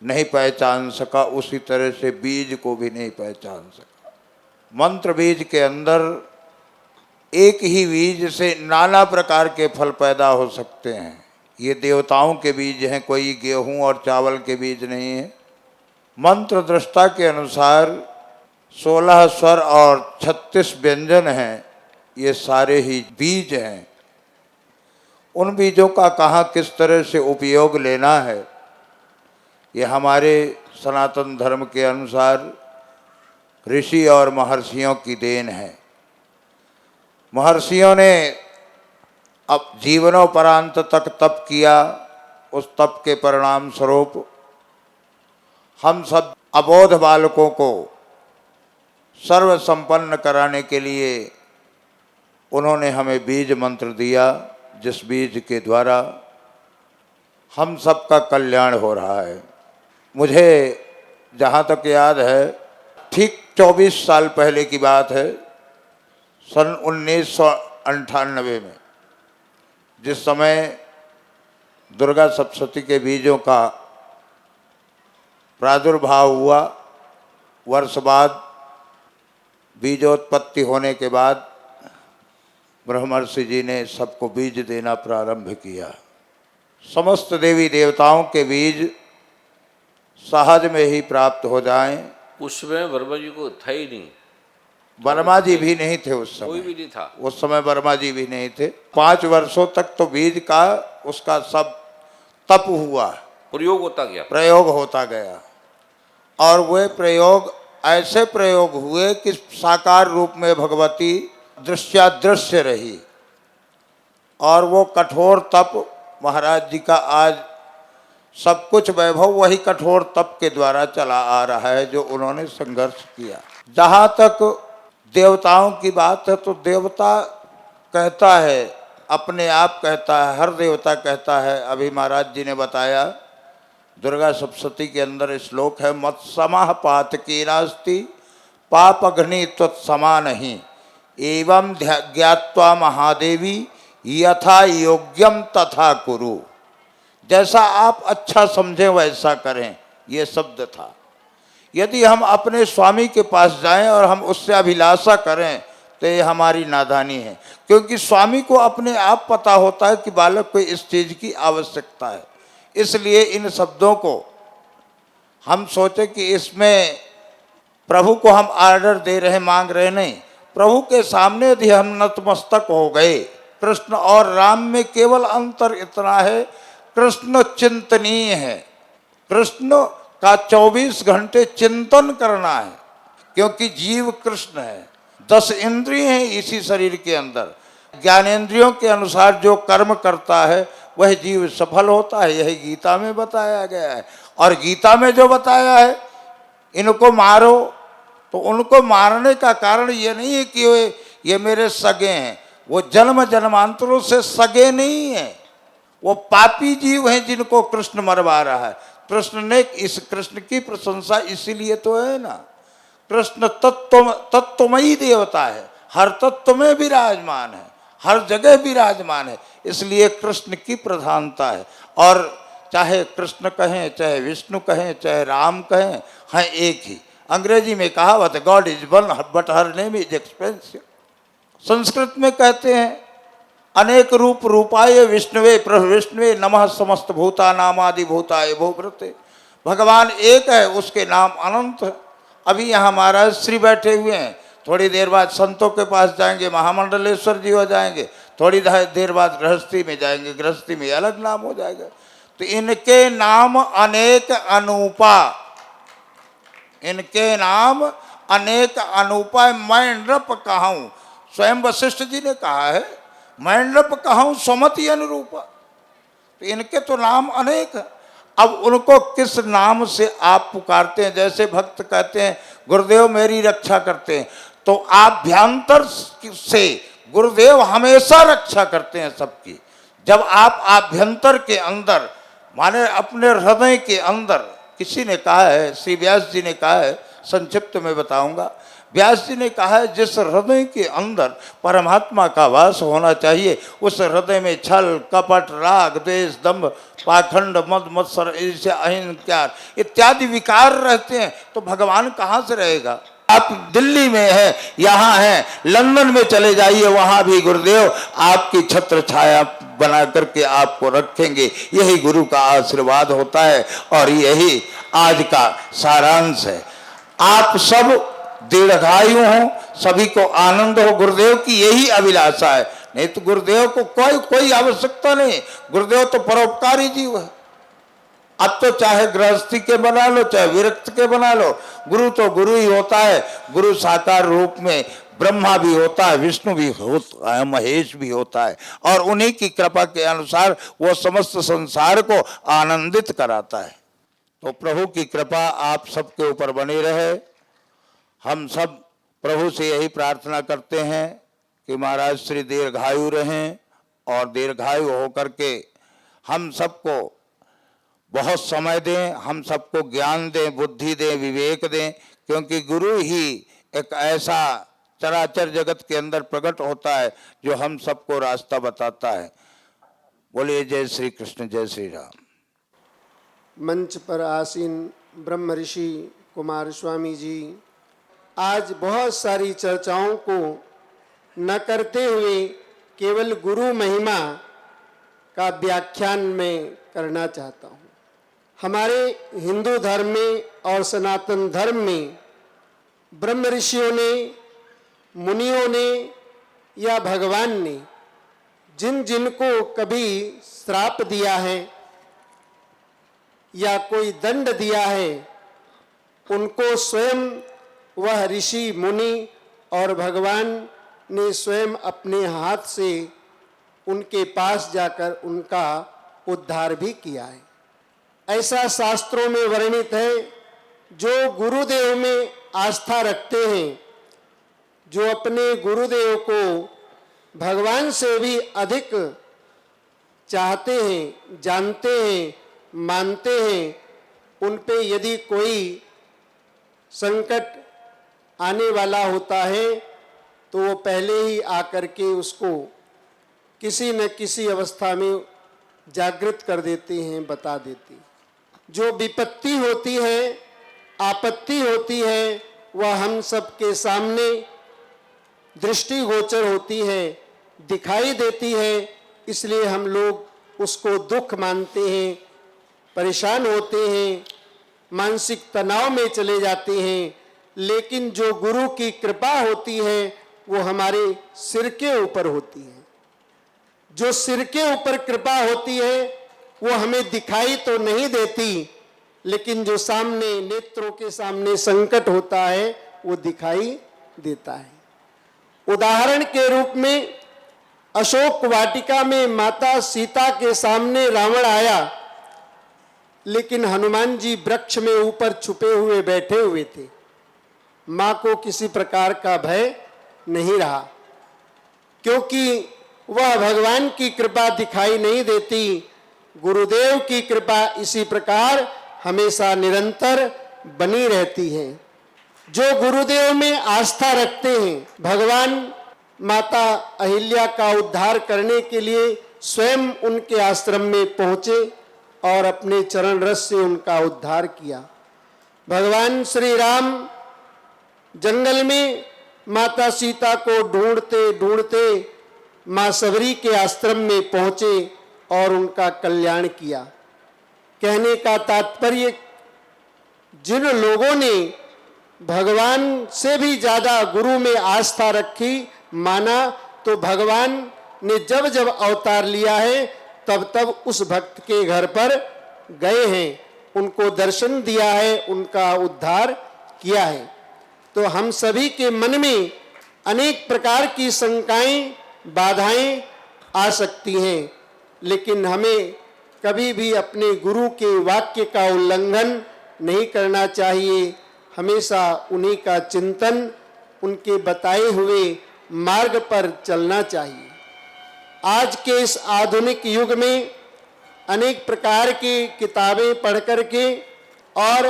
नहीं पहचान सका, उसी तरह से बीज को भी नहीं पहचान सका। मंत्र बीज के अंदर एक ही बीज से नाना प्रकार के फल पैदा हो सकते हैं। ये देवताओं के बीज हैं, कोई गेहूं और चावल के बीज नहीं है। मंत्र दृष्टा के अनुसार 16 स्वर और 36 व्यंजन हैं, ये सारे ही बीज हैं। उन बीजों का कहाँ किस तरह से उपयोग लेना है, ये हमारे सनातन धर्म के अनुसार ऋषि और महर्षियों की देन है। महर्षियों ने अब जीवनोपरांत तक तप किया। उस तप के परिणाम स्वरूप हम सब अबोध बालकों को सर्व संपन्न कराने के लिए उन्होंने हमें बीज मंत्र दिया, जिस बीज के द्वारा हम सबका कल्याण हो रहा है। मुझे जहाँ तक याद है, ठीक 24 साल पहले की बात है, सन 1998 में, जिस समय दुर्गा सप्तशती के बीजों का प्रादुर्भाव हुआ, वर्ष बाद बीजोत्पत्ति होने के बाद ब्रह्मर्षि जी ने सबको बीज देना प्रारंभ किया। समस्त देवी देवताओं के बीज सहज में ही प्राप्त हो जाएं। उस समय वर्मा जी को था ही नहीं, वर्मा जी भी नहीं थे उस समय, कोई भी नहीं था उस समय वर्मा जी भी नहीं थे। 5 वर्षों तक तो बीज का उसका सब तप हुआ, प्रयोग होता गया। प्रयोग होता गया, और वे प्रयोग ऐसे प्रयोग हुए कि साकार रूप में भगवती दृश्यादृश्य रही। और वो कठोर तप महाराज जी का आज सब कुछ वैभव वही कठोर तप के द्वारा चला आ रहा है, जो उन्होंने संघर्ष किया। जहाँ तक देवताओं की बात है, तो देवता कहता है, अपने आप कहता है, हर देवता कहता है। अभी महाराज जी ने बताया, दुर्गा सप्तशती के अंदर श्लोक है, मत्समः पातकी नास्ति पाप अग्नि त्वत्समा नहीं एवं ज्ञात्वा महादेवी यथा योग्यम तथा कुरु। जैसा आप अच्छा समझें वैसा करें, ये शब्द था। यदि हम अपने स्वामी के पास जाएं और हम उससे अभिलाषा करें तो ये हमारी नादानी है, क्योंकि स्वामी को अपने आप पता होता है कि बालक को इस चीज़ की आवश्यकता है। इसलिए इन शब्दों को हम सोचे कि इसमें प्रभु को हम आर्डर दे रहे, मांग रहे नहीं। प्रभु के सामने यदि हम नतमस्तक हो गए, कृष्ण और राम में केवल अंतर इतना है, कृष्ण चिंतनीय है। कृष्ण का 24 घंटे चिंतन करना है, क्योंकि जीव कृष्ण है। 10 इंद्रिय हैं इसी शरीर के अंदर। ज्ञानेंद्रियों के अनुसार जो कर्म करता है वह जीव सफल होता है, यही गीता में बताया गया है। और गीता में जो बताया है, इनको मारो, तो उनको मारने का कारण ये नहीं है कि ये मेरे सगे हैं। वो जन्म जन्मांतरों से सगे नहीं हैं, वो पापी जीव हैं जिनको कृष्ण मरवा रहा है। कृष्ण ने इस कृष्ण की प्रशंसा इसीलिए तो है ना, कृष्ण तत्वमयी देवता है, हर तत्व में विराजमान है, हर जगह विराजमान है, इसलिए कृष्ण की प्रधानता है। और चाहे कृष्ण कहें, चाहे विष्णु कहें, चाहे राम कहें, हैं एक ही। अंग्रेजी में कहावत है, God is one but her name is expensive. Sanskrit में कहते हैं, अनेक रूप रूपाय विष्णुवे प्रभु विष्णुवे नमः समस्त भूता नामादि भूताय भूभृते। भगवान एक है, उसके नाम अनंत है। अभी यहाँ महाराज श्री बैठे हुए हैं, थोड़ी देर बाद संतों के पास जाएंगे, महामंडलेश्वर जी हो जाएंगे, थोड़ी देर बाद गृहस्थी में जाएंगे, गृहस्थी में अलग नाम हो जाएगा। तो इनके नाम अनेक अनूपा, इनके नाम अनेक अनूपा। मैं नृप कहूँ, स्वयं वशिष्ठ जी ने कहा है, मंडप कहूँ सुमति अनुरूपा। तो इनके तो नाम अनेक हैं। अब उनको किस नाम से आप पुकारते हैं? जैसे भक्त कहते हैं गुरुदेव मेरी रक्षा करते हैं, तो आभ्यंतर से गुरुदेव हमेशा रक्षा करते हैं सबकी। जब आप आभ्यंतर के अंदर माने अपने हृदय के अंदर, किसी ने कहा है, श्री व्यास जी ने कहा है, संक्षिप्त में बताऊंगा, व्यास जी ने कहा है जिस हृदय के अंदर परमात्मा का वास होना चाहिए, उस हृदय में छल कपट राग द्वेष दंभ पाखंड मद मत्सर ईर्ष्या अहंकार इत्यादि विकार रहते हैं, तो भगवान कहाँ से रहेगा? आप दिल्ली में है, यहाँ है, लंदन में चले जाइए, वहाँ भी गुरुदेव आपकी छत्र छाया बना करके आपको रखेंगे। यही गुरु का आशीर्वाद होता है और यही आज का सारांश है। आप सब दीर्घायु हो, सभी को आनंद हो, गुरुदेव की यही अभिलाषा है। नहीं तो गुरुदेव को कोई आवश्यकता नहीं। गुरुदेव तो परोपकारी जीव है। अब तो चाहे गृहस्थी के बना लो, चाहे विरक्त के बना लो, गुरु तो गुरु ही होता है। गुरु साकार रूप में ब्रह्मा भी होता है, विष्णु भी होता है, महेश भी होता है, और उन्हीं की कृपा के अनुसार वो समस्त संसार को आनंदित कराता है। तो प्रभु की कृपा आप सबके ऊपर बनी रहे। हम सब प्रभु से यही प्रार्थना करते हैं कि महाराज श्री दीर्घायु रहें और दीर्घायु होकर के हम सबको बहुत समय दें, हम सबको ज्ञान दें, बुद्धि दें, विवेक दें, क्योंकि गुरु ही एक ऐसा चराचर जगत के अंदर प्रकट होता है जो हम सबको रास्ता बताता है। बोलिए जय श्री कृष्ण, जय श्री राम। मंच पर आसीन ब्रह्म ऋषि कुमार स्वामी जी आज बहुत सारी चर्चाओं को न करते हुए केवल गुरु महिमा का व्याख्यान में करना चाहता हूँ। हमारे हिंदू धर्म में और सनातन धर्म में ब्रह्म ऋषियों ने, मुनियों ने या भगवान ने जिन जिन को कभी श्राप दिया है या कोई दंड दिया है, उनको स्वयं वह ऋषि मुनि और भगवान ने स्वयं अपने हाथ से उनके पास जाकर उनका उद्धार भी किया है। ऐसा शास्त्रों में वर्णित है। जो गुरुदेव में आस्था रखते हैं, जो अपने गुरुदेव को भगवान से भी अधिक चाहते हैं, जानते हैं, मानते हैं, उन पे यदि कोई संकट आने वाला होता है तो वो पहले ही आकर के उसको किसी न किसी अवस्था में जागृत कर देते हैं, बता देते हैं। जो विपत्ति होती है, आपत्ति होती है, वह हम सबके सामने दृष्टिगोचर होती है, दिखाई देती है, इसलिए हम लोग उसको दुख मानते हैं, परेशान होते हैं, मानसिक तनाव में चले जाते हैं। लेकिन जो गुरु की कृपा होती है वो हमारे सिर के ऊपर होती है। जो सिर के ऊपर कृपा होती है वो हमें दिखाई तो नहीं देती, लेकिन जो सामने नेत्रों के सामने संकट होता है वो दिखाई देता है। उदाहरण के रूप में अशोक वाटिका में माता सीता के सामने रावण आया, लेकिन हनुमान जी वृक्ष में ऊपर छुपे हुए बैठे हुए थे। मां को किसी प्रकार का भय नहीं रहा, क्योंकि वह भगवान की कृपा दिखाई नहीं देती। गुरुदेव की कृपा इसी प्रकार हमेशा निरंतर बनी रहती है। जो गुरुदेव में आस्था रखते हैं, भगवान माता अहिल्या का उद्धार करने के लिए स्वयं उनके आश्रम में पहुंचे और अपने चरण रस से उनका उद्धार किया। भगवान श्री राम जंगल में माता सीता को ढूंढते ढूंढते मां सबरी के आश्रम में पहुंचे और उनका कल्याण किया। कहने का तात्पर्य, जिन लोगों ने भगवान से भी ज्यादा गुरु में आस्था रखी, माना, तो भगवान ने जब जब अवतार लिया है तब तब उस भक्त के घर पर गए हैं, उनको दर्शन दिया है, उनका उद्धार किया है। तो हम सभी के मन में अनेक प्रकार की शंकाएं, बाधाएं आ सकती हैं, लेकिन हमें कभी भी अपने गुरु के वाक्य का उल्लंघन नहीं करना चाहिए। हमेशा उन्हीं का चिंतन, उनके बताए हुए मार्ग पर चलना चाहिए। आज के इस आधुनिक युग में अनेक प्रकार की किताबें पढ़ करके और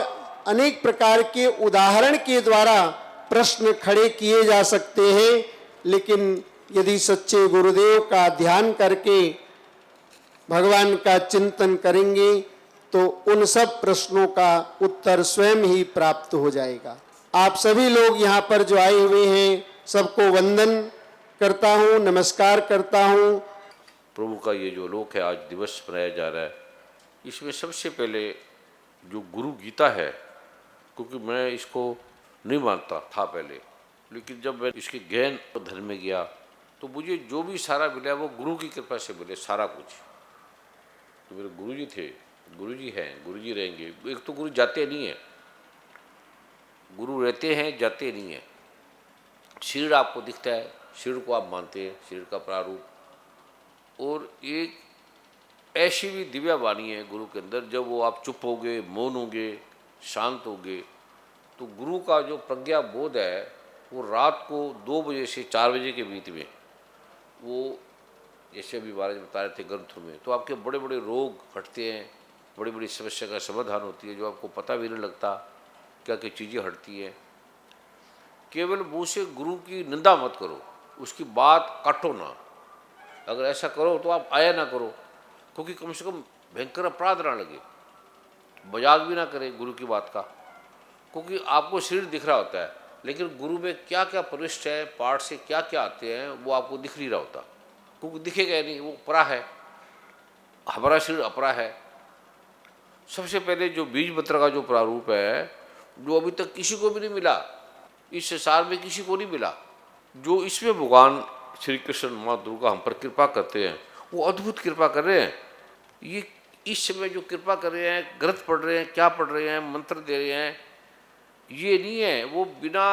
अनेक प्रकार के उदाहरण के द्वारा प्रश्न खड़े किए जा सकते हैं, लेकिन यदि सच्चे गुरुदेव का ध्यान करके भगवान का चिंतन करेंगे तो उन सब प्रश्नों का उत्तर स्वयं ही प्राप्त हो जाएगा। आप सभी लोग यहाँ पर जो आए हुए हैं, सबको वंदन करता हूँ, नमस्कार करता हूँ। प्रभु का ये जो लोक है आज दिवस मनाया जा रहा है, इसमें सबसे पहले जो गुरु गीता है, क्योंकि मैं इसको नहीं मानता था पहले, लेकिन जब मैं इसके गहन धर्म में गया तो मुझे जो भी सारा मिला वो गुरु की कृपा से मिले। सारा कुछ तो मेरे गुरु जी थे, गुरु जी हैं, गुरु जी रहेंगे। एक तो गुरु जाते नहीं हैं, गुरु रहते हैं, जाते नहीं हैं। शरीर आपको दिखता है, शरीर को आप मानते हैं, शरीर का प्रारूप। और एक ऐसी भी दिव्या वाणी है गुरु के अंदर, जब वो आप चुप होगे, मौन होगे, शांत होगे, तो गुरु का जो प्रज्ञा बोध है वो रात को 2 बजे से 4 बजे के बीच में, वो जैसे अभी महाराज बता रहे थे ग्रंथों में, तो आपके बड़े बड़े रोग हटते हैं, बड़ी बड़ी समस्या का समाधान होती है, जो आपको पता भी नहीं लगता क्या क्या चीज़ें हटती हैं। केवल मुँह से गुरु की निंदा मत करो, उसकी बात काटो ना। अगर ऐसा करो तो आप आया ना करो, क्योंकि कम से कम भयंकर अपराध ना लगे। मजाक भी ना करें गुरु की बात का, क्योंकि आपको शरीर दिख रहा होता है, लेकिन गुरु में क्या क्या प्रविष्ट है, पाठ से क्या क्या आते हैं, वो आपको दिख नहीं रहा होता, क्योंकि दिखेगा नहीं, वो अपरा है, हमारा शरीर अपरा है। सबसे पहले जो बीज मंत्र का जो प्रारूप है, जो अभी तक किसी को भी नहीं मिला, इस संसार में किसी को नहीं मिला, जो इसमें भगवान श्री कृष्ण माँ दुर्गा हम पर कृपा करते हैं, वो अद्भुत कृपा कर रहे हैं। ये इस समय जो कृपा कर रहे हैं, ग्रंथ पढ़ रहे हैं, क्या पढ़ रहे हैं, मंत्र दे रहे हैं, ये नहीं है वो बिना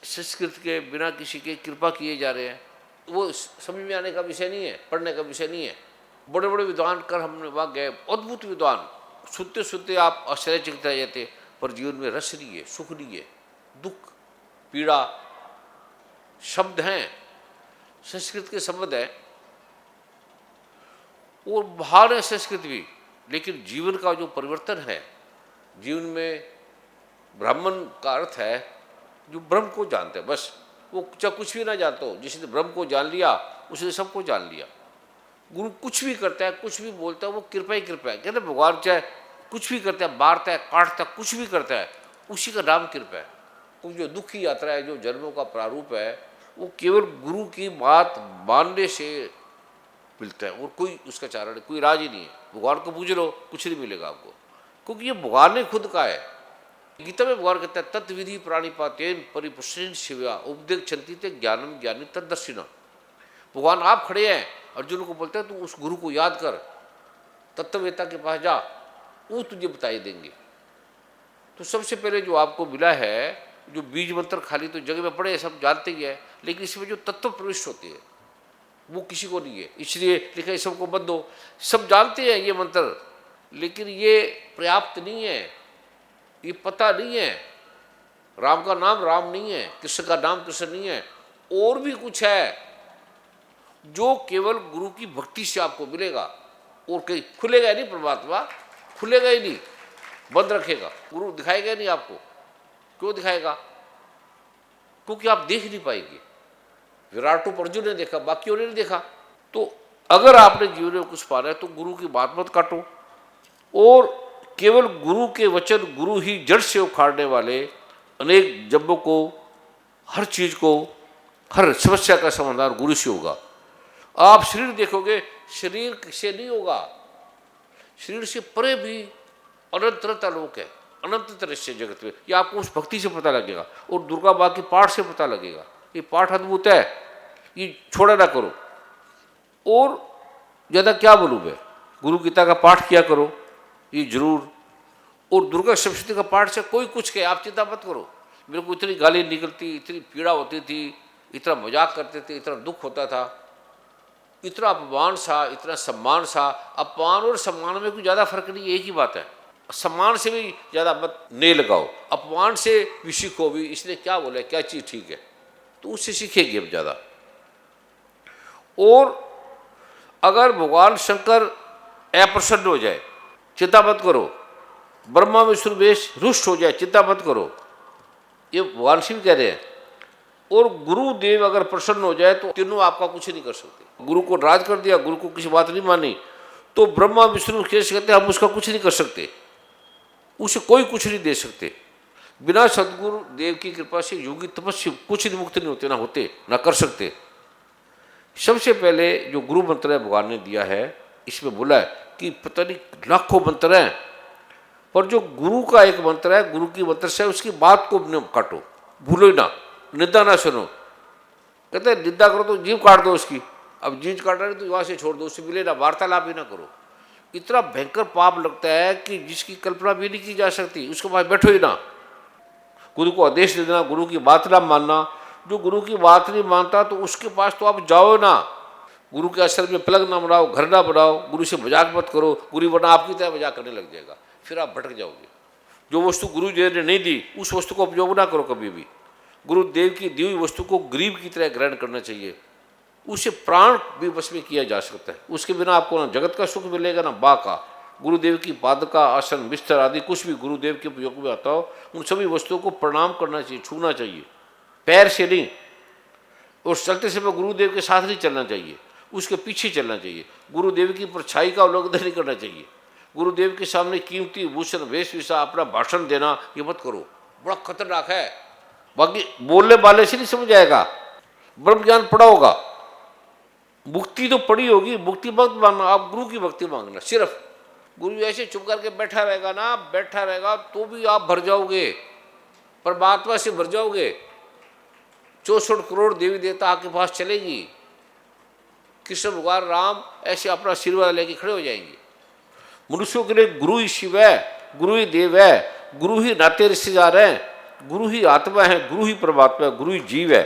संस्कृत के, बिना किसी के कृपा किए जा रहे हैं। वो समझ में आने का विषय नहीं है, पढ़ने का विषय नहीं है। बड़े बड़े विद्वान कर हमने वहाँ गए, अद्भुत विद्वान, सुनते सुनते आप आश्चर्यचकित रह जाते, पर जीवन में रस नहीं है, सुख नहीं है, दुख पीड़ा शब्द हैं, संस्कृत के शब्द हैं और बाहर है संस्कृत भी, लेकिन जीवन का जो परिवर्तन है, जीवन में ब्राह्मण का अर्थ है जो ब्रह्म को जानते हैं, बस वो चाहे कुछ भी ना जानते हो, जिसने ब्रह्म को जान लिया उसने सबको जान लिया। गुरु कुछ भी करता है, कुछ भी बोलता है, वो कृपा ही कृपा है। कहते भगवान चाहे कुछ भी करता है, मारता है, काटता है, कुछ भी करता है, उसी का नाम कृपा है। क्योंकि जो दुख की यात्रा है, जो जन्मों का प्रारूप है, वो केवल गुरु की बात मानने से मिलता है, और कोई उसका चारण, कोई राज ही नहीं है। भगवान को पूछ लो, कुछ नहीं मिलेगा आपको, क्योंकि ये भगवान ने खुद कहा है। गीता में भगवान कहता है तत्विधि प्राणिपातेन परिपुष्टेन शिव्या उपदेश चंती ते ज्ञानम ज्ञानी तद्दर्शिना। भगवान आप खड़े हैं, अर्जुन को बोलते हैं तू उस गुरु को याद कर, तत्ववेता के पास जा, वो तुझे बताई देंगे। तो सबसे पहले जो आपको मिला है, जो बीज मंत्र खाली तो जगह में पड़े, सब जानते ही है, लेकिन इसमें जो तत्व प्रविष्ट होती है वो किसी को नहीं है, इसलिए लिखा है सबको मत दो। सब जानते हैं ये मंत्र, लेकिन ये पर्याप्त नहीं है, ये पता नहीं है। राम का नाम राम नहीं है, कृष्ण का नाम कृष्ण नहीं है, और भी कुछ है जो केवल गुरु की भक्ति से आपको मिलेगा। और कहीं खुलेगा ही नहीं, परमात्मा खुलेगा ही नहीं, बंद रखेगा, गुरु दिखाएगा नहीं आपको। क्यों दिखाएगा? क्योंकि आप देख नहीं पाएंगे। विराट रूप अर्जुन ने देखा, बाकियों ने नहीं देखा। तो अगर आपने जीवन में कुछ पाना है तो गुरु की बात मत काटो, और केवल गुरु के वचन, गुरु ही जड़ से उखाड़ने वाले अनेक जब्बों को, हर चीज को, हर समस्या का समाधान गुरु से होगा। आप शरीर देखोगे, शरीर से नहीं होगा, शरीर से परे भी अनंतरता लोक है, अनंत तरह से जगत में। ये आपको उस भक्ति से पता लगेगा, और दुर्गा माँ के पाठ से पता लगेगा। ये पाठ अद्भुत है, ये छोड़ा ना करो। और ज़्यादा क्या बोलूँ मैं, गुरु गीता का पाठ किया करो, ये जरूर। और दुर्गा सप्तशती का पाठ से कोई कुछ कहे, आप चिंता मत करो। मेरे को इतनी गाली निकलती, इतनी पीड़ा होती थी, इतना मजाक करते थे, इतना दुख होता था, इतना अपमान सा, इतना सम्मान सा। अपमान और सम्मान में कोई ज़्यादा फर्क नहीं, एक ही बात है। सम्मान से भी ज़्यादा मत नहीं लगाओ, अपमान से भी सीखो भी, इसने क्या बोला, क्या चीज़ ठीक है, तो उससे सीखेंगे अब ज़्यादा। और अगर भगवान शंकर अप्रसन्न हो जाए, चिंता मत करो। ब्रह्मा विष्णु महेश रुष्ट हो जाए, चिंता मत करो, ये भगवान शिव कह रहे हैं। और गुरुदेव अगर प्रसन्न हो जाए तो तीनों आपका कुछ नहीं कर सकते। गुरु को नाराज कर दिया, गुरु को किसी बात नहीं मानी, तो ब्रह्मा विष्णु महेश कहते हैं हम उसका कुछ नहीं कर सकते, उसे कोई कुछ नहीं दे सकते। बिना सदगुरु देव की कृपा से योगी तपस्वी कुछ नहीं, मुक्त नहीं होते, ना होते ना कर सकते। सबसे पहले जो गुरु मंत्र है भगवान ने दिया है, इसमें बोला है कि पता नहीं लाखों मंत्र हैं, पर जो गुरु का एक मंत्र है, गुरु की मंत्र से उसकी बात को न काटो, भूलो ही ना, निंदा ना सुनो। कहते हैं निंदा करो तो जीभ काट दो उसकी, अब जीभ काट रहे तो वहाँ से छोड़ दो, उससे मिले ना, वार्तालाप भी ना करो। इतना भयंकर पाप लगता है कि जिसकी कल्पना भी नहीं की जा सकती, उसके पास बैठो ही ना। गुरु को आदेश दे देना, गुरु की बात ना मानना। जो गुरु की बात नहीं मानता तो उसके पास तो आप जाओ ना। गुरु के आश्रम में प्लग ना बनाओ, घर ना बनाओ, गुरु से मजाक मत करो, गुरु वरना आपकी तरह मजाक करने लग जाएगा, फिर आप भटक जाओगे। जो वस्तु गुरु जी ने नहीं दी उस वस्तु को उपयोग ना करो कभी भी। गुरुदेव की दी हुई वस्तु को गरीब की तरह ग्रहण करना चाहिए, उसे प्राण भी बस में किया जा सकता है। उसके बिना आपको ना जगत का सुख मिलेगा ना बा का। गुरुदेव की पादका, आसन, बिस्तर आदि कुछ भी गुरुदेव के उपयोग में आता हो, उन सभी वस्तुओं को प्रणाम करना चाहिए, छूना चाहिए, पैर से नहीं। और चलते समय गुरुदेव के साथ नहीं चलना चाहिए, उसके पीछे चलना चाहिए। गुरुदेव की परछाई का उल्लंघन नहीं करना चाहिए। गुरुदेव के सामने कीमती भूषण वेशभूषा अपना भाषण देना ये मत करो, बड़ा खतरनाक है। बाकी बोलने वाले से नहीं समझ आएगा, ब्रह्म ज्ञान पड़ा होगा, मुक्ति तो पड़ी होगी, मुक्ति भक्त मांगना, आप गुरु की भक्ति मांगना। सिर्फ गुरु ऐसे चुप करके बैठा रहेगा ना, बैठा रहेगा तो भी आप भर जाओगे, परमात्मा से भर जाओगे। 64 करोड़ देवी देवता आपके पास चलेगी, कृष्ण भगवान राम ऐसे अपना सिर वाला लेके खड़े हो जाएंगे। मनुष्यों के लिए गुरु ही शिव है, गुरु ही देव है, गुरु ही नाते रिश्तेदार हैं, गुरु ही आत्मा है, गुरु ही परमात्मा है, गुरु ही जीव है।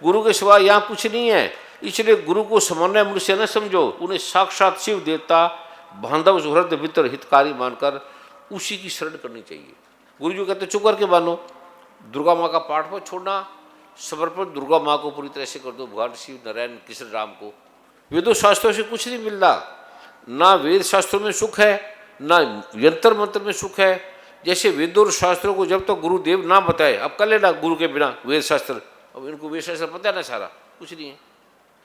गुरु के सिवा यहाँ कुछ नहीं है। इसलिए गुरु को सामान्य मनुष्य न समझो, उन्हें साक्षात शिव देवता बांधव सुहृद मित्र हितकारी मानकर उसी की शरण करनी चाहिए। गुरु जी कहते चुप करके मानो, दुर्गा माँ का पाठ पर छोड़ना, समर्पण दुर्गा माँ को पूरी तरह से कर दो, भगवान शिव नारायण कृष्ण राम को। वेदों शास्त्रों से कुछ नहीं मिलता, ना वेद शास्त्रों में सुख है ना यंत्र मंत्र में सुख है। जैसे वेदों और शास्त्रों को जब तक गुरुदेव ना बताए, अब कर लेना गुरु के बिना वेद शास्त्र, अब इनको वेद शास्त्र पता है ना, सारा कुछ नहीं है।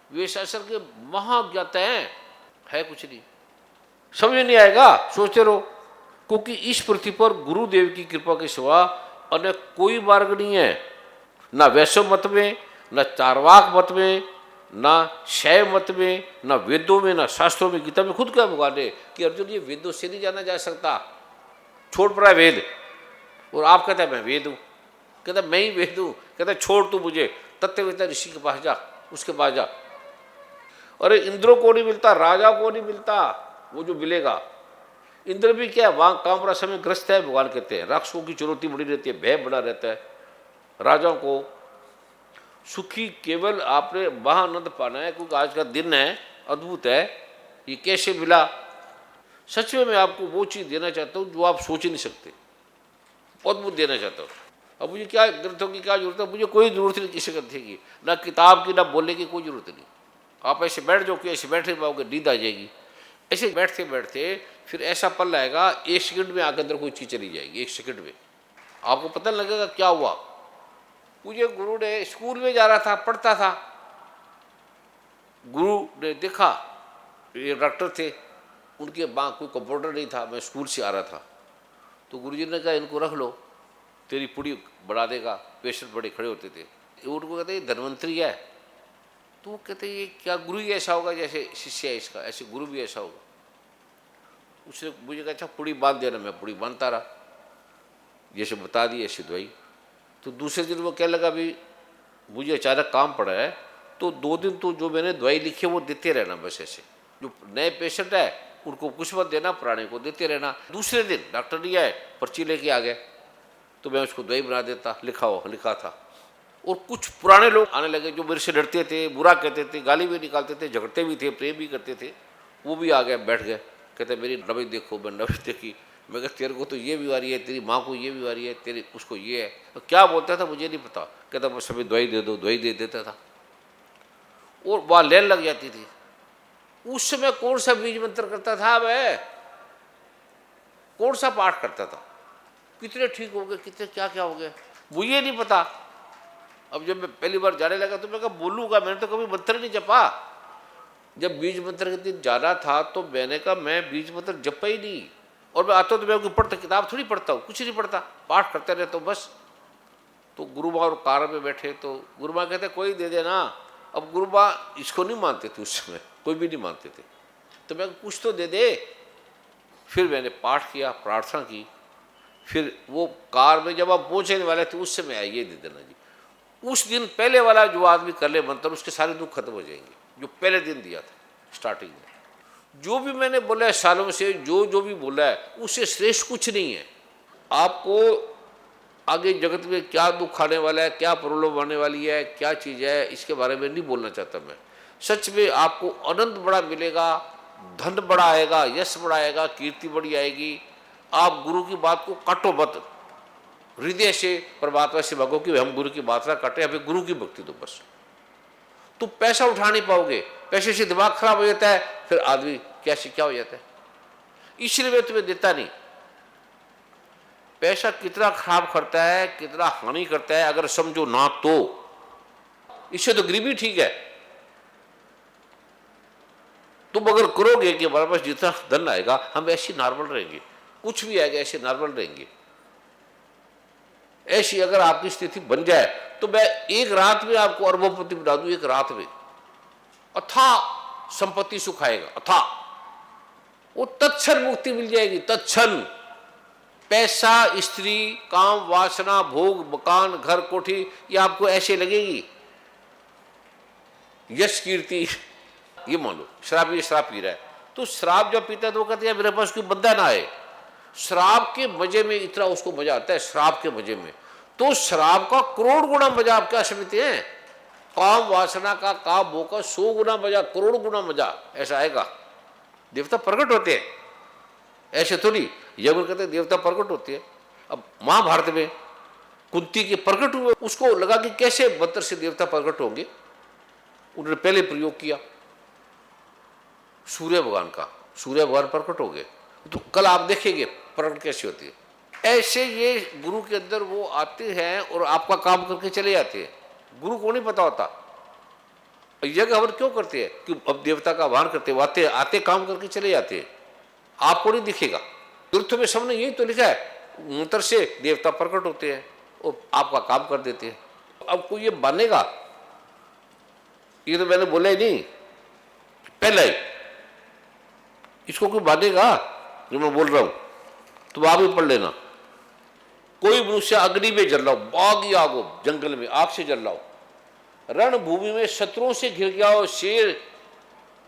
वेद शास्त्र के महाज्ञाता है कुछ नहीं, समझ नहीं आएगा, सोचते रहो। क्योंकि इस पृथ्वी पर गुरुदेव की कृपा के सिवा अन्य कोई मार्ग नहीं है, ना वैष्णव मत में, ना चारवाक मत में, ना शैव मत में, ना वेदों में, ना शास्त्रों में। गीता में खुद कहा भगवान ने कि अर्जुन ये वेदों से नहीं जाना जा सकता, छोड़ पड़ा वेद। और आप कहते हैं मैं वेद हूँ, कहता मैं ही वेद हूँ, कहता छोड़ तू मुझे, तत्ववेता ऋषि के पास जा, उसके पास जा। अरे इंद्रों को नहीं मिलता, राजा को नहीं मिलता, वो जो मिलेगा। इंद्र भी क्या है, वहाँ कामरा समय ग्रस्त है, भगवान कहते हैं। राक्षसों की चुनौती बड़ी रहती है, भय बड़ा रहता है। राजाओं को सुखी केवल आपने महाआनंद पाना है, क्योंकि आज का दिन है, अद्भुत है। ये कैसे मिला? सच में मैं आपको वो चीज़ देना चाहता हूँ जो आप सोच ही नहीं सकते, अद्भुत देना चाहता हूँ। अब मुझे क्या ग्रंथों की क्या जरूरत है? मुझे कोई जरूरत नहीं किसी ग्रंथ की, ना किताब की, ना बोलने की कोई जरूरत नहीं। आप ऐसे बैठ जाओ कि ऐसे बैठ नहीं पाओगे, नींद आ जाएगी। ऐसे बैठते बैठते फिर ऐसा पल आएगा, 1 सेकंड में आगे अंदर कोई चीज़ चली जाएगी, 1 सेकंड में आपको पता लगेगा क्या हुआ। मुझे गुरु ने, स्कूल में जा रहा था, पढ़ता था, गुरु ने देखा, ये डॉक्टर थे, उनके वहाँ कोई कंप्यूटर नहीं था, मैं स्कूल से आ रहा था, तो गुरुजी ने कहा इनको रख लो, तेरी पुड़ी बढ़ा देगा। पेशेंट बड़े खड़े होते थे, उनको कहते ये धन्वंतरी है। तो वो कहते ये क्या गुरु ही ऐसा होगा जैसे शिष्य है इसका, ऐसे गुरु भी ऐसा होगा। उसने मुझे कहा अच्छा पुड़ी बांध देना, मैं पुड़ी बांधता रहा, जैसे बता दी ऐसी दवाई। तो दूसरे दिन वो कहने लगा भी मुझे अचानक काम पड़ा है, तो 2 दिन तो जो मैंने दवाई लिखी है वो देते रहना, बस ऐसे। जो नए पेशेंट है उनको कुछ मत देना, पुराने को देते रहना। दूसरे दिन डॉक्टर नहीं आए, पर्ची लेके आ गए, तो मैं उसको दवाई बना देता, लिखा था। और कुछ पुराने लोग आने लगे जो मेरे से लड़ते थे, बुरा कहते थे, गाली भी निकालते थे, झगड़ते भी थे, प्रेम भी करते थे। वो भी आ गए, बैठ गए, कहते मेरी नबी देखो। मैं नबी देखी, मैं कहता तेरे को तो ये बीमारी है, तेरी माँ को ये बीमारी है, तेरी उसको ये है। तो क्या बोलता था मुझे नहीं पता, कहता बस हमें दवाई दे दो, दवाई दे देता था और वहाँ लेन लग जाती थी। उस समय कौन सा बीज मंत्र करता था मैं, कौन सा पाठ करता था, कितने ठीक हो गए, कितने क्या क्या हो गया, मुझे नहीं पता। अब जब मैं पहली बार जाने लगा तो मैं कहा बोलूँगा, मैंने तो कभी मंत्र नहीं जपा। जब बीज मंत्र के दिन जाना था तो मैंने कहा मैं बीज मंत्र जपा ही नहीं, और मैं आता तो मैं पढ़ता, किताब थोड़ी पढ़ता हूँ, कुछ नहीं पढ़ता, पाठ करते रहता हूँ बस। तो गुरु माँ और कार में बैठे तो गुरु माँ कहते कोई दे देना। अब गुरु माँ इसको नहीं मानते थे उस समय, कोई भी नहीं मानते थे, तो मैं कुछ तो दे दे। फिर मैंने पाठ किया, प्रार्थना की। फिर वो कार में जब आप पहुँचने वाले थे उस समय आइए दे देना जी। उस दिन पहले वाला जो आदमी कर ले मंत्र, उसके सारे दुख खत्म हो जाएंगे, जो पहले दिन दिया था स्टार्टिंग में। जो भी मैंने बोला है सालों से, जो भी बोला है उससे श्रेष्ठ कुछ नहीं है। आपको आगे जगत में क्या दुख आने वाला है, क्या प्रॉब्लम आने वाली है, क्या चीज़ है, इसके बारे में नहीं बोलना चाहता मैं। सच में आपको आनंद बड़ा मिलेगा, धन बड़ा आएगा, यश बड़ा आएगा, कीर्ति बड़ी आएगी। आप गुरु की बात को काटो मत, हृदय से परमात्मा से मांगो कि हम गुरु की बात ना काटे, हमें गुरु की भक्ति दो बस। तो पैसा उठा नहीं पाओगे, पैसे से दिमाग खराब हो जाता है, फिर आदमी क्या हो जाता है। इसलिए मैं तुम्हें देता नहीं। पैसा कितना खराब करता है, कितना हानि करता है, अगर समझो ना तो इससे तो गरीबी ठीक है। तुम अगर करोगे कि हमारे पास जितना धन आएगा हम ऐसे नॉर्मल रहेंगे, कुछ भी आएगा ऐसे नॉर्मल रहेंगे, ऐसी अगर आपकी स्थिति बन जाए तो मैं एक रात में आपको अरबोपति बना दूं, एक रात में अथाह संपत्ति सुख आएगा, अथाह। वो तत्क्षण मुक्ति मिल जाएगी, तत्क्षण। पैसा, स्त्री, काम, वासना, भोग, मकान, घर, कोठी, ये आपको ऐसे लगेगी। यश, कीर्ति, ये मान लो शराब, ये शराब पी रहा है तो शराब जब पीता है तो वो कहते हैं मेरे पास कोई बंदा ना आए। शराब के मजे में इतना उसको मजा आता है, शराब के मजे में, तो शराब का करोड़ गुना मजा आप क्या समझते हैं? काम वासना का, काम भोग का 100 गुना मजा, करोड़ गुना मजा ऐसा आएगा। देवता प्रकट होते हैं, ऐसे थोड़ी यज्ञ कहते हैं देवता प्रकट होते हैं। अब महाभारत में कुंती के प्रकट हुए, उसको लगा कि कैसे मंत्र से देवता प्रकट होंगे, उन्होंने पहले प्रयोग किया सूर्य भगवान का, सूर्य भगवान प्रकट हो गए। तो कल आप देखेंगे प्रकट कैसे होती है। ऐसे ये गुरु के अंदर वो आते हैं और आपका काम करके चले जाते हैं। गुरु को नहीं पता होता यज्ञ हवन क्यों करते हैं, कि अब देवता का आह्वान करते आते आते काम करके चले जाते हैं, आपको नहीं दिखेगा। तीर्थ में सबने यही तो लिखा है, मंत्र से देवता प्रकट होते हैं और आपका काम कर देते हैं। अब कोई ये मानेगा? ये तो मैंने बोला ही नहीं पहले ही, इसको कोई मानेगा जो मैं बोल रहा हूं? तुम आप ही पढ़ लेना। कोई मनुष्य अग्नि में जल रहा हो, आग ही आग हो, जंगल में आग से जल रहा हो, रणभूमि में शत्रुओं से घिर गया हो, शेर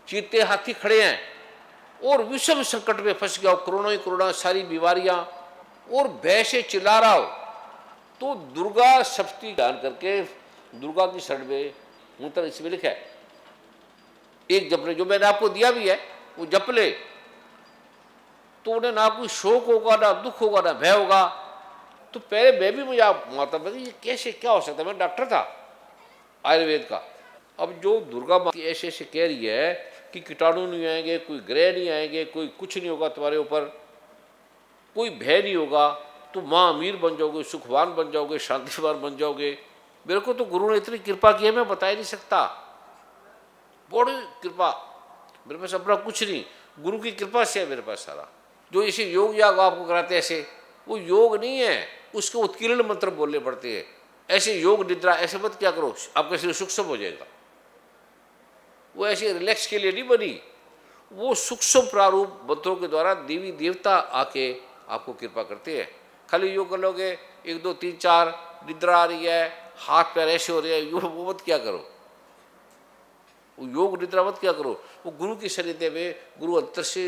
चीते हाथी खड़े हैं और विषम संकट में फंस गया हो, कोरोना ही कोरोना, सारी बीमारियां, और भय से चिल्ला रहा हो, तो दुर्गा सप्तती गान करके दुर्गा की शरण में मंत्र इसमें लिखा है, एक जप ले, जो मैंने आपको दिया भी है वो जप ले, तो उन्हें ना कोई शोक होगा, ना दुख होगा, ना भय होगा। तो पहले मैं भी मुझे माता मैं ये कैसे क्या हो सकता है, मैं डॉक्टर था आयुर्वेद का। अब जो दुर्गा माता ऐसे ऐसे कह रही है कि कीटाणु नहीं आएंगे, कोई ग्रह नहीं आएंगे, कोई कुछ नहीं होगा तुम्हारे ऊपर, कोई भय नहीं होगा, तुम माँ अमीर बन जाओगे, सुखवान बन जाओगे, शांतिवान बन जाओगे। मेरे को तो गुरु ने इतनी कृपा की है मैं बता ही नहीं सकता, बड़ी कृपा। मेरे पास अपना कुछ नहीं, गुरु की कृपा से है मेरे पास सारा। जो ऐसे योग याग आपको कराते हैं ऐसे, वो योग नहीं है, उसके उत्कीर्ण मंत्र बोलने पड़ते हैं। ऐसे योग निद्रा ऐसे मत क्या करो, आपका शरीर सूक्ष्म हो जाएगा। वो ऐसे रिलैक्स के लिए नहीं बनी, वो सूक्ष्म प्रारूप मंत्रों के द्वारा देवी देवता आके आपको कृपा करते हैं। खाली योग कर लोगे 1 2 3 4, निद्रा आ रही है, हाथ पैर ऐसे हो रहे हैं, वो मत क्या करो, वो योग निद्रा मत क्या करो। वो गुरु की शरीर में गुरु अंतर से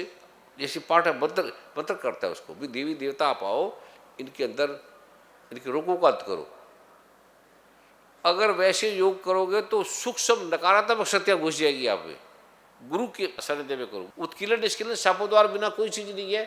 जैसे पाठ है, मंत्र करता है उसको भी, देवी देवता आप आओ, इनके अंदर इनके रोगों का अंत करो। अगर वैसे योग करोगे तो सूक्ष्म नकारात्मक शक्तियां घुस जाएगी आप में। गुरु के सानिध्य में करो। उत्कीर्ण निष्कीर्ण शापोद्वार बिना कोई चीज नहीं है।